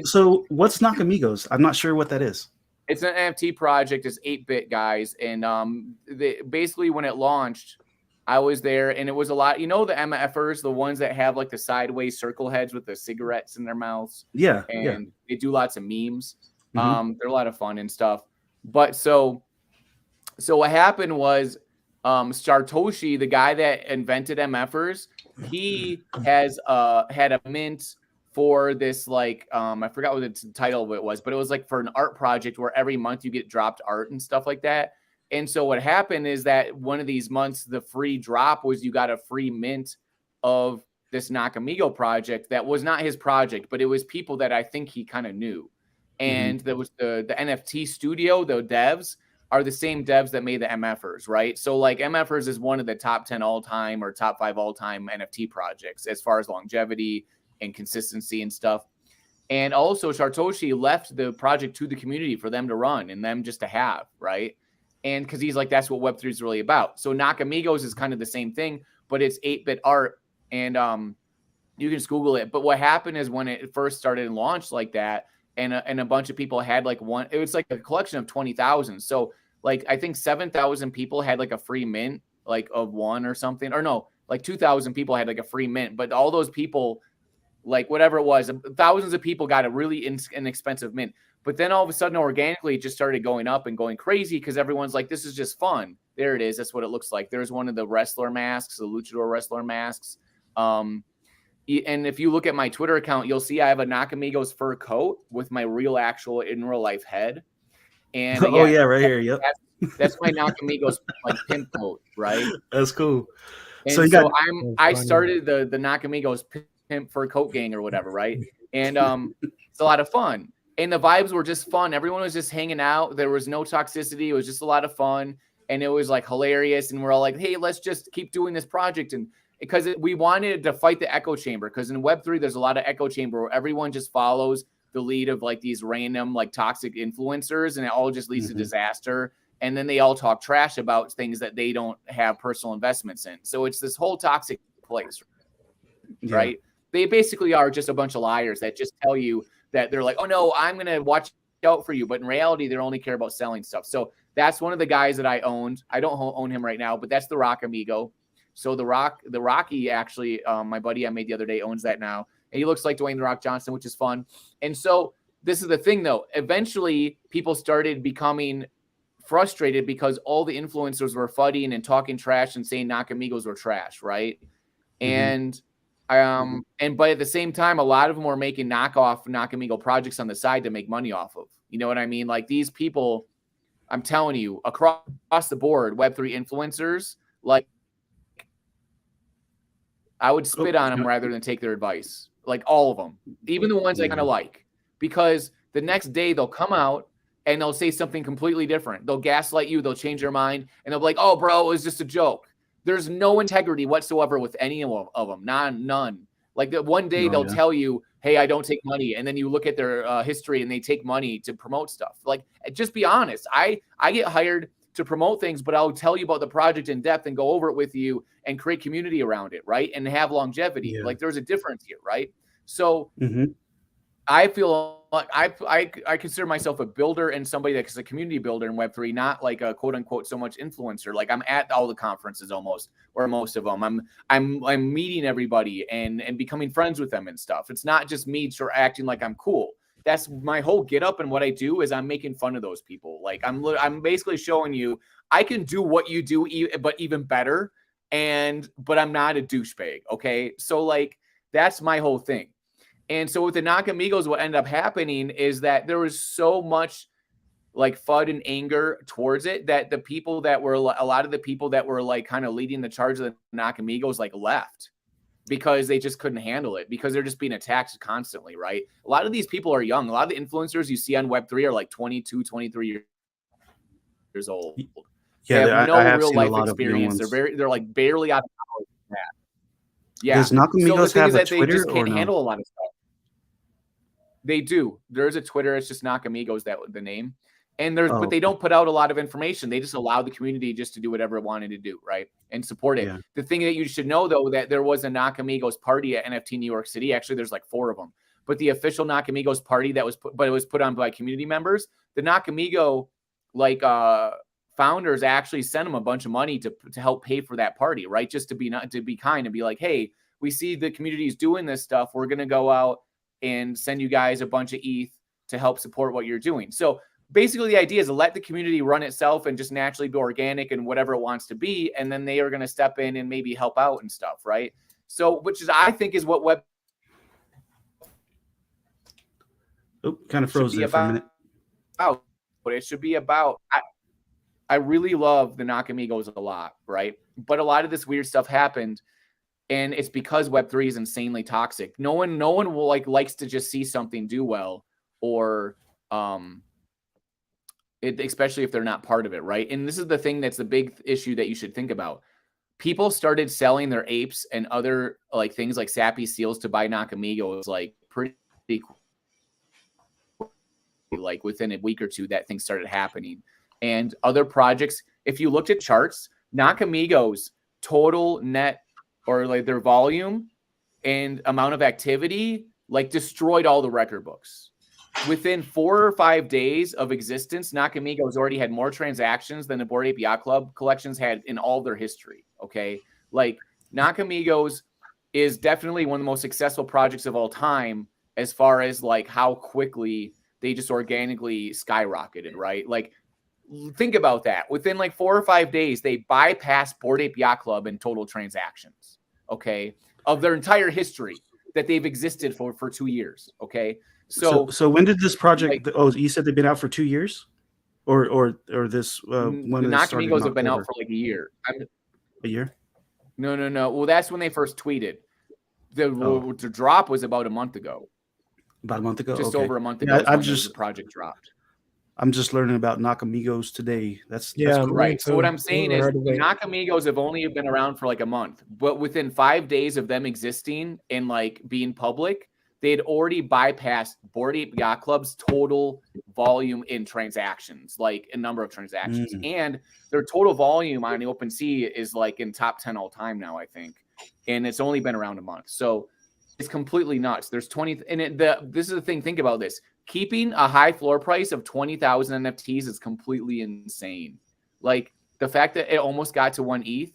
So what's Nakamigos? I'm not sure what that is. It's an NFT project. It's 8-bit guys, and basically when it launched, I was there, and it was a lot. You know the MFers, the ones that have like the sideways circle heads with the cigarettes in their mouths. Yeah, And yeah. they do lots of memes. Mhm. They're a lot of fun and stuff. But so what happened was Sartoshi, the guy that invented MFers, he has had a mint for this like I forgot what the title of it was, but it was like for an art project where every month you get dropped art and stuff like that. And so what happened is that one of these months, the free drop was you got a free mint of this Nakamigo project that was not his project, but it was people that I think he kind of knew. And there was the NFT studio, the devs are the same devs that made the MFers, right? So like MFers is one of the top 10 all-time or top 5 all-time NFT projects as far as longevity and consistency and stuff. And also Sartoshi left the project to the community for them to run and them just to have, right? And because he's like, that's what Web3 is really about. So Nakamigos is kind of the same thing, but it's 8-bit art. And you can just Google it. But what happened is when it first started and launched like that, and a bunch of people had like one, it was like a collection of 20,000. So like, I think 7,000 people had like a free mint, like of one or something, or no, like 2,000 people had like a free mint, but all those people like whatever it was, thousands of people got a really inexpensive mint. But then all of a sudden, organically, it just started going up and going crazy because everyone's like, this is just fun. There it is. That's what it looks like. There's one of the wrestler masks, the luchador wrestler masks. And if you look at my Twitter account, you'll see I have a Nakamigos fur coat with my real, actual, in real life head. And oh yeah, right here. Yep. That's my Nakamigos like pimp coat, right? That's cool. And so I started the Nakamigos pimp fur coat gang or whatever, right? And it's a lot of fun. And the vibes were just fun. Everyone was just hanging out. There was no toxicity. It was just a lot of fun. And it was like hilarious. And we're all like, hey, let's just keep doing this project. And because we wanted to fight the echo chamber, because in Web3, there's a lot of echo chamber where everyone just follows the lead of like these random like toxic influencers, and it all just leads to disaster. And then they all talk trash about things that they don't have personal investments in. So it's this whole toxic place, right? They basically are just a bunch of liars that just tell you that they're like, oh no, I'm going to watch out for you. But in reality, they only care about selling stuff. So that's one of the guys that I owned. I don't own him right now, but that's the Rock Amigo. So the Rocky actually, my buddy I made the other day owns that now. And he looks like Dwayne The Rock Johnson, which is fun. And so this is the thing though. Eventually people started becoming frustrated because all the influencers were fudding and talking trash and saying Nakamigos were trash, right? And but at the same time, a lot of them were making knockoff Nakamigo projects on the side to make money off of. You know what I mean? Like these people, I'm telling you, across the board, Web3 influencers, like I would spit on them rather than take their advice. Like all of them, even the ones I kind of like, because the next day they'll come out and they'll say something completely different. They'll gaslight you. They'll change their mind and they'll be like, oh, bro, it was just a joke. There's no integrity whatsoever with any of them. None. Like that one day they'll tell you, hey, I don't take money. And then you look at their history and they take money to promote stuff. Like, just be honest. I get hired to promote things, but I'll tell you about the project in depth and go over it with you and create community around it, right? And have longevity. Like there's a difference here, right? So I feel like I consider myself a builder and somebody that's a community builder in Web3, not like a quote unquote so much influencer. Like I'm at all the conferences almost, or most of them. I'm meeting everybody and becoming friends with them and stuff. It's not just me acting like I'm cool. That's my whole get up, and what I do is I'm making fun of those people. Like I'm basically showing you I can do what you do, but even better. But I'm not a douchebag. Okay, so like that's my whole thing. And so with the Nakamigos, what ended up happening is that there was so much like FUD and anger towards it that a lot of the people that were like kind of leading the charge of the Nakamigos like left because they just couldn't handle it because they're just being attacked constantly, right? A lot of these people are young. A lot of the influencers you see on Web3 are like 22, 23 years old. Yeah, they have no I have real seen a life lot of experience. young ones. They're like barely out of college. Yeah. Does Nakamigos have a Twitter they just can't or no? handle a lot of stuff. They do. There's a Twitter. It's just Nakamigos, that the name. And but they don't put out a lot of information. They just allow the community just to do whatever it wanted to do, right? And support it. Yeah. The thing that you should know, though, that there was a Nakamigos party at NFT New York City. Actually, there's like 4 of them. But the official Nakamigos party it was put on by community members. The Nakamigo founders actually sent them a bunch of money to help pay for that party, right? Just to be kind and be like, hey, we see the community is doing this stuff. We're gonna go out and send you guys a bunch of ETH to help support what you're doing. So basically the idea is to let the community run itself and just naturally be organic and whatever it wants to be. And then they are going to step in and maybe help out and stuff. Right. So, which is, I think is what Web. Oh, kind of froze there for a minute. But it should be about, I really love the Nakamigos a lot. Right. But a lot of this weird stuff happened. And it's because Web3 is insanely toxic. No one will likes to just see something do well, or especially if they're not part of it, right? And this is the thing that's the big issue that you should think about. People started selling their apes and other like things like sappy seals to buy Nakamigos like pretty like within a week or two. That thing started happening, and other projects. If you looked at charts, Nakamigos total net, or like their volume and amount of activity, like destroyed all the record books. Within 4 or 5 days of existence, Nakamigos already had more transactions than the Bored Ape Yacht Club collections had in all their history. Okay. Like Nakamigos is definitely one of the most successful projects of all time as far as like how quickly they just organically skyrocketed, right? Like, think about that. Within like 4 or 5 days, they bypassed Bored Ape Yacht Club in total transactions, okay, of their entire history that they've existed for 2 years, okay? So when did this project? Like, Oh, you said they've been out for 2 years, or this the when it started in Nakamigos have been out October? for like a year. A year? No. Well, that's when they first tweeted. The drop was about a month ago. About a month ago, Just okay. over a month Yeah, ago. The project dropped. I'm just learning about Nakamigos today. That's cool. Right. So what I'm saying is Nakamigos have only been around for like a month, but within 5 days of them existing and like being public, they had already bypassed Bored Ape Yacht Club's total volume in transactions, like a number of transactions. And their total volume on the OpenSea is like in top 10 all time now, I think. And it's only been around a month. So it's completely nuts. There's 20, and this is the thing. Think about this. Keeping a high floor price of 20,000 NFTs is completely insane. Like the fact that it almost got to 1 ETH.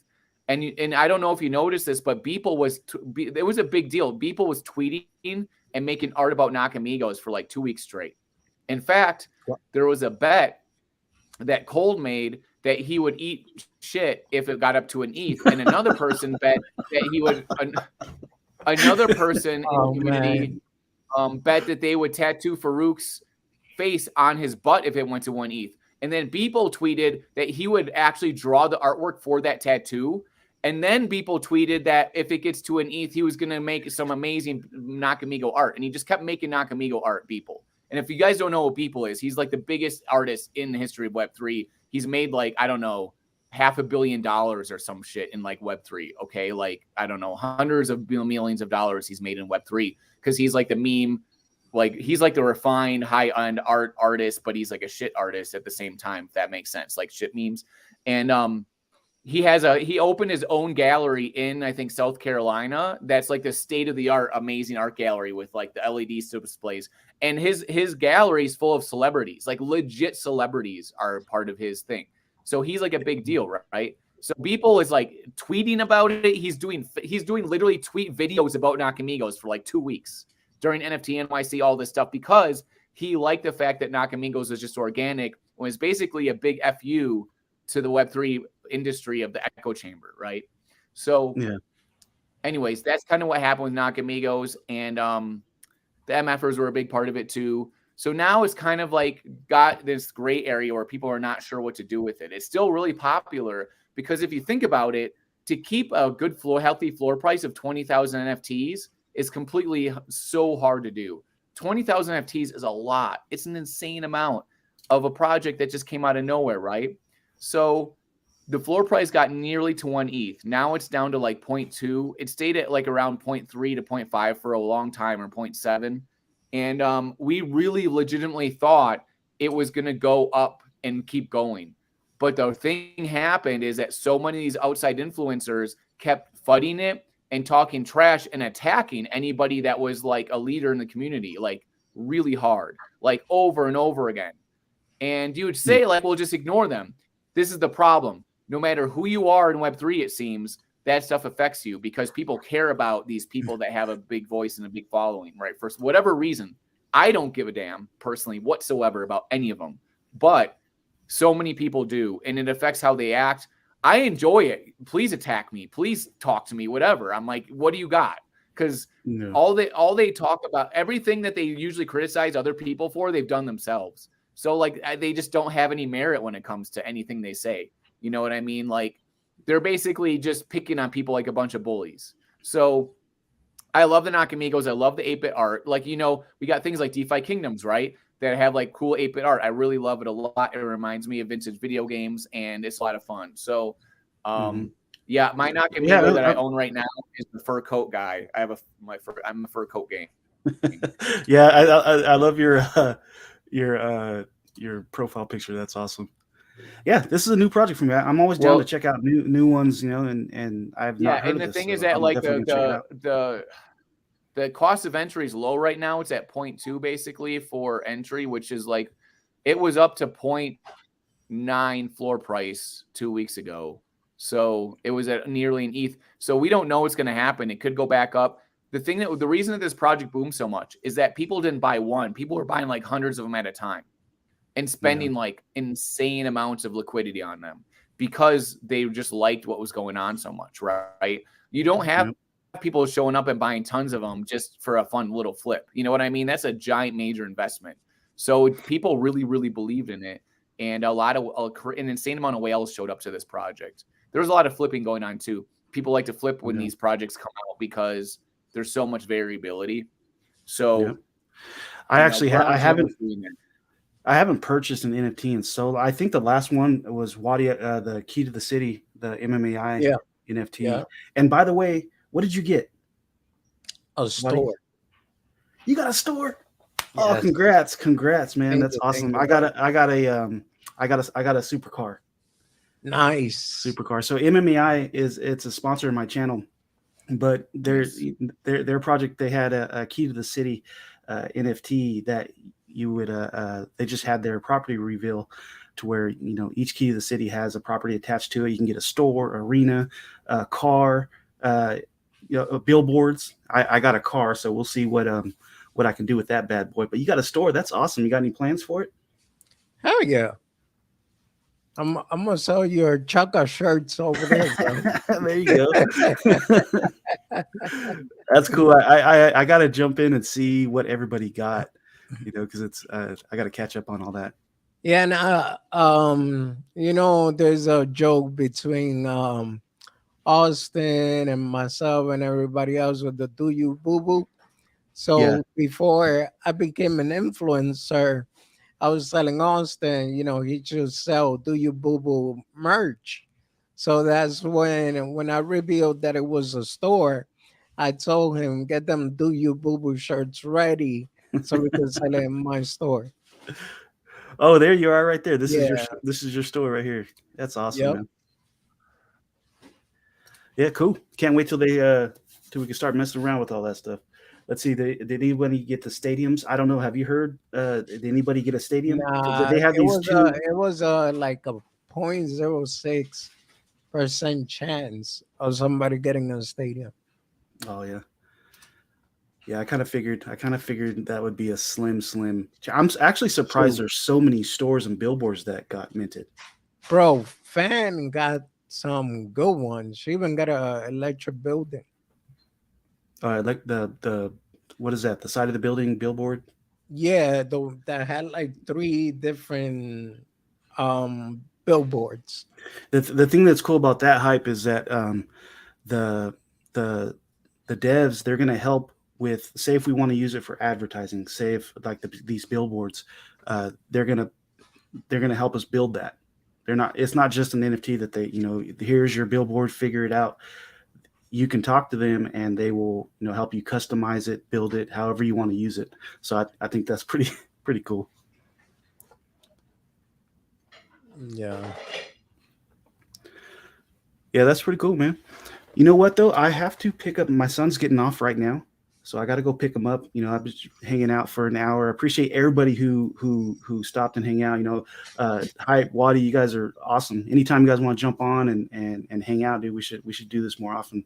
And I don't know if you noticed this, but Beeple it was a big deal. Beeple was tweeting and making art about Nakamigos for like 2 weeks straight. In fact, there was a bet that Cold made that he would eat shit if it got up to 1 ETH. And another person bet that he would, another person in the community bet that they would tattoo Farouk's face on his butt if it went to 1 ETH. And then Beeple tweeted that he would actually draw the artwork for that tattoo. And then Beeple tweeted that if it gets to 1 ETH, he was going to make some amazing Nakamigo art. And he just kept making Nakamigo art, Beeple. And if you guys don't know what Beeple is, he's like the biggest artist in the history of Web3. He's made like, I don't know, $500 million or some shit in like Web3. Okay. Like, I don't know, hundreds of millions of dollars he's made in Web3 because he's like the meme, like he's like the refined high-end artist, but he's like a shit artist at the same time, if that makes sense, like shit memes. And he opened his own gallery in, I think, South Carolina. That's like the state-of-the-art, amazing art gallery with like the LED displays. And his gallery is full of celebrities, like legit celebrities are part of his thing. So he's like a big deal, right? So Beeple is like tweeting about it. He's doing literally tweet videos about Nakamigos for like 2 weeks during NFT NYC, all this stuff, because he liked the fact that Nakamigos is just organic, was basically a big FU to the Web3 industry of the echo chamber, right? So anyways, that's kind of what happened with Nakamigos, and the MFers were a big part of it too. So now it's kind of like got this gray area where people are not sure what to do with it. It's still really popular because if you think about it, to keep a good healthy floor price of 20,000 NFTs is completely so hard to do. 20,000 NFTs is a lot. It's an insane amount of a project that just came out of nowhere, right? So the floor price got nearly to 1 ETH. Now it's down to like 0.2. It stayed at like around 0.3 to 0.5 for a long time, or 0.7. And we really legitimately thought it was going to go up and keep going. But the thing happened is that so many of these outside influencers kept fighting it and talking trash and attacking anybody that was like a leader in the community, like really hard, like over and over again. And you would say like, well, just ignore them. This is the problem. No matter who you are in Web3, it seems that stuff affects you because people care about these people that have a big voice and a big following, right? For whatever reason, I don't give a damn personally whatsoever about any of them, but so many people do, and it affects how they act. I enjoy it. Please attack me. Please talk to me, whatever. I'm like, what do you got? Because all they talk about, everything that they usually criticize other people for, they've done themselves. So like they just don't have any merit when it comes to anything they say. You know what I mean? Like they're basically just picking on people like a bunch of bullies. So I love the Nakamigos. I love the 8-bit art. Like, you know, we got things like DeFi Kingdoms, right? That have like cool 8-bit art. I really love it a lot. It reminds me of vintage video games and it's a lot of fun. So yeah, my Nakamigo that I own right now is the fur coat guy. I'm a fur coat game. Yeah, I love your profile picture. That's awesome. Yeah, this is a new project for me. I'm always down to check out new ones, you know, and I've not heard of this. And the thing is that like the cost of entry is low right now. It's at 0.2 basically for entry, which is like it was up to 0.9 floor price 2 weeks ago. So it was at nearly an ETH. So we don't know what's going to happen. It could go back up. The reason that this project boomed so much is that people didn't buy one. People were buying like hundreds of them at a time and spending like insane amounts of liquidity on them because they just liked what was going on so much, right? You don't have people showing up and buying tons of them just for a fun little flip. You know what I mean? That's a giant major investment. So people really, really believed in it. And an insane amount of whales showed up to this project. There was a lot of flipping going on too. People like to flip when these projects come out because there's so much variability. So I haven't purchased an NFT in so long. I think the last one was Wadia, the Key to the City, the MMAI NFT. Yeah. And by the way, what did you get? A store. You got a store? Yes. Oh, congrats, man! That's awesome. I got a supercar. Nice supercar. So MMAI it's a sponsor of my channel, but their project, they had a Key to the City NFT that you would they just had their property reveal to where each Key to the City has a property attached to it. You can get a store, arena, a car, billboards. I got a car, so we'll see what I can do with that bad boy. But you got a store. That's awesome. You got any plans for it? Hell yeah. I'm gonna sell your Chaka shirts over there. There you go. That's cool. I gotta jump in and see what everybody got, because it's I gotta catch up on all that. Yeah, and there's a joke between Austin and myself and everybody else with the "Do You Boo Boo." So before I became an influencer, I was telling Austin, he should sell "Do You Boo Boo" merch. So that's when I revealed that it was a store, I told him, get them "Do You Boo Boo" shirts ready so we can sell it in my store. Oh, there you are right there. This is your store right here. That's awesome, man. Yeah, cool. Can't wait till we can start messing around with all that stuff. Let's see. Did anybody get the stadiums? I don't know. Have you heard? Did anybody get a stadium? Nah, they have it was like a 0.06% chance of somebody getting a stadium. Oh yeah. Yeah, I kind of figured that would be a slim. I'm actually surprised there's so many stores and billboards that got minted. Bro, Fan got some good ones. She even got a electric building. Like the what is that? The side of the building billboard? Yeah, that had like 3 different billboards. The thing that's cool about that hype is that the devs, they're gonna help with, say if we want to use it for advertising, say if like these billboards, they're gonna help us build that. It's not just an NFT that they, here's your billboard, figure it out. You can talk to them and they will, help you customize it, build it, however you want to use it. So I think that's pretty cool. Yeah. Yeah, that's pretty cool, man. You know what though? I have to pick up, my son's getting off right now, so I got to go pick him up. I've been hanging out for an hour. I appreciate everybody who stopped and hang out. Hype, Wadi, you guys are awesome. Anytime you guys want to jump on and hang out, dude, we should do this more often.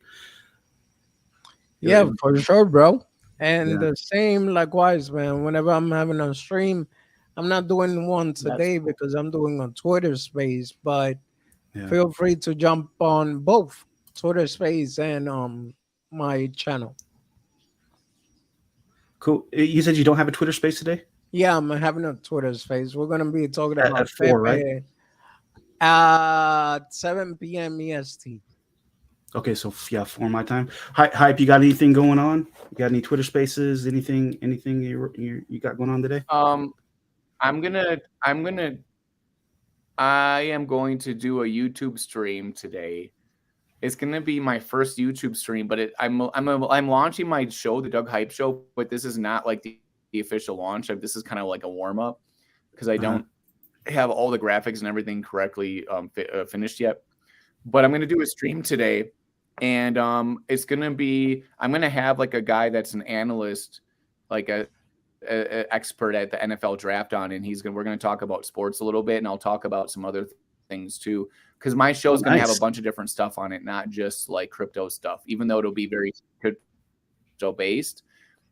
Yeah, for sure, bro. And the same likewise, man. Whenever I'm having a stream, I'm not doing one today because I'm doing a Twitter space, but feel free to jump on both Twitter space and my channel. Cool. You said you don't have a Twitter space today? Yeah, I'm having a Twitter space. We're going to be talking about at 4, right? At 7 p.m. EST. Okay, so 4 my time. Hype, you got anything going on? You got any Twitter spaces? Anything you got going on today? I am going to do a YouTube stream today. It's gonna be my first YouTube stream, but I'm launching my show, the Doug Hype Show, but this is not like the official launch. This is kind of like a warm up because I don't have all the graphics and everything correctly finished yet. But I'm gonna do a stream today, and it's gonna be, I'm gonna have like a guy that's an analyst, like a expert at the NFL draft on, and we're gonna talk about sports a little bit, and I'll talk about some other things too, because my show is going to have nice. a bunch of different stuff on it, not just like crypto stuff, even though it'll be very crypto based.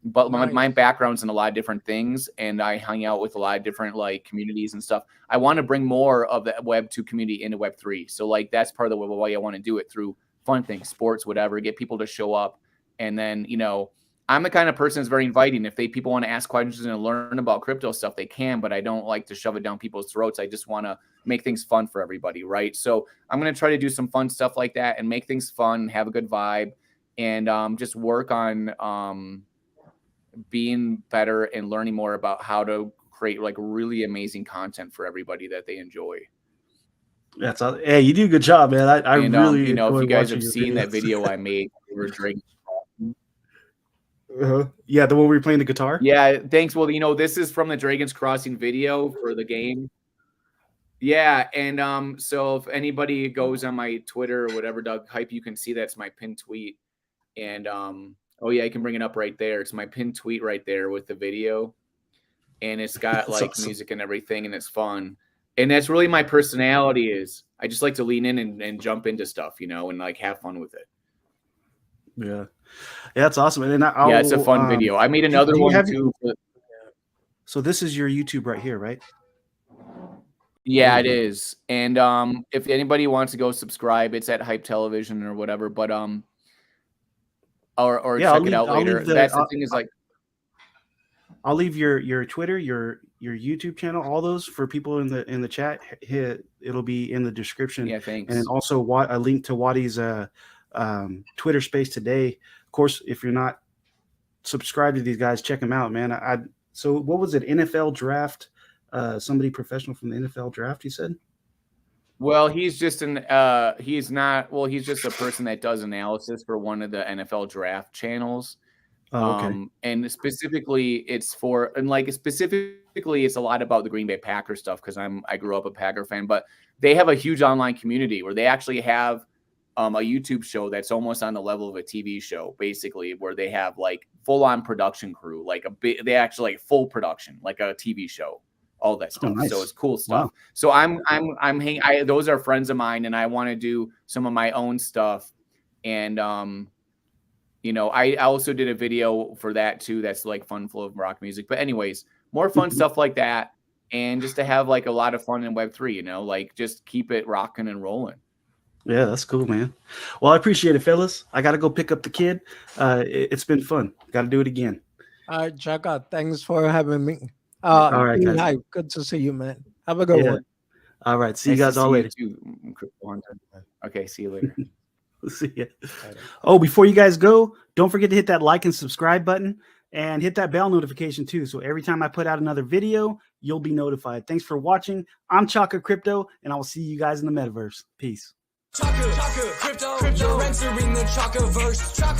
But my background's in a lot of different things, and I hang out with a lot of different like communities and stuff. I want to bring more of the Web 2 community into Web 3. So like that's part of the way I want to do it, through fun things, sports, whatever, get people to show up. And then, you know, I'm the kind of person that's very inviting. If people want to ask questions and learn about crypto stuff, they can, but I don't like to shove it down people's throats. I just want to make things fun for everybody, right? So I'm going to try to do some fun stuff like that and make things fun, have a good vibe, and just work on being better and learning more about how to create like really amazing content for everybody that they enjoy. That's all. Hey, you do a good job, man. I really, you know, if you guys have your seen that videos. video I made, we were drinking. Yeah, the one where we were playing the guitar. Yeah, thanks. Well, you know, this is from the Dragon's Crossing video for the game. Yeah, and so if anybody goes on my Twitter or whatever, Doug Hype, you can see that's my pinned tweet. And oh yeah, I can bring it up right there. It's my pinned tweet right there with the video, and it's got like awesome. music and everything, and it's fun. And that's really my personality. Is I just like to lean in and jump into stuff, you know, and like have fun with it. Yeah, that's awesome. And then yeah, it's a fun video. I made another one too. So this is your YouTube right here, right? Yeah, it is. And if anybody wants to go subscribe, it's at Hype Television or whatever. But or yeah, check it out later. That's the thing is like, I'll leave your Twitter, your YouTube channel, all those for people in the chat. It'll be in the description. Yeah, thanks. And then also a link to Waddy's Twitter space today. Of course, if you're not subscribed to these guys, check them out, man. So what was it? NFL draft? Somebody professional from the NFL draft, he said? Well, he's just he's just a person that does analysis for one of the NFL draft channels. Oh, okay. And specifically it's a lot about the Green Bay Packers stuff, because I grew up a Packer fan, but they have a huge online community where they actually have a YouTube show that's almost on the level of a TV show, basically, where they have like full-on production crew, they actually like full production, like a TV show, all that stuff. Oh, nice. So it's cool stuff. Wow. So those are friends of mine, and I want to do some of my own stuff. And you know, I also did a video for that too. That's like fun, full of rock music. But anyways, more fun stuff like that, and just to have like a lot of fun in Web3. You know, like just keep it rocking and rolling. Yeah, that's cool, man. Well, I appreciate it, fellas. I got to go pick up the kid. It's been fun. Got to do it again. All right, Chaka, thanks for having me. All right, guys. Hi, good to see you, man. Have a good one. All right, see you guys all later. Okay, see you later. See ya. Oh, before you guys go, don't forget to hit that like and subscribe button, and hit that bell notification too. So every time I put out another video, you'll be notified. Thanks for watching. I'm Chaka Crypto, and I will see you guys in the metaverse. Peace. Chaka Crypto, entering the Chaka verse.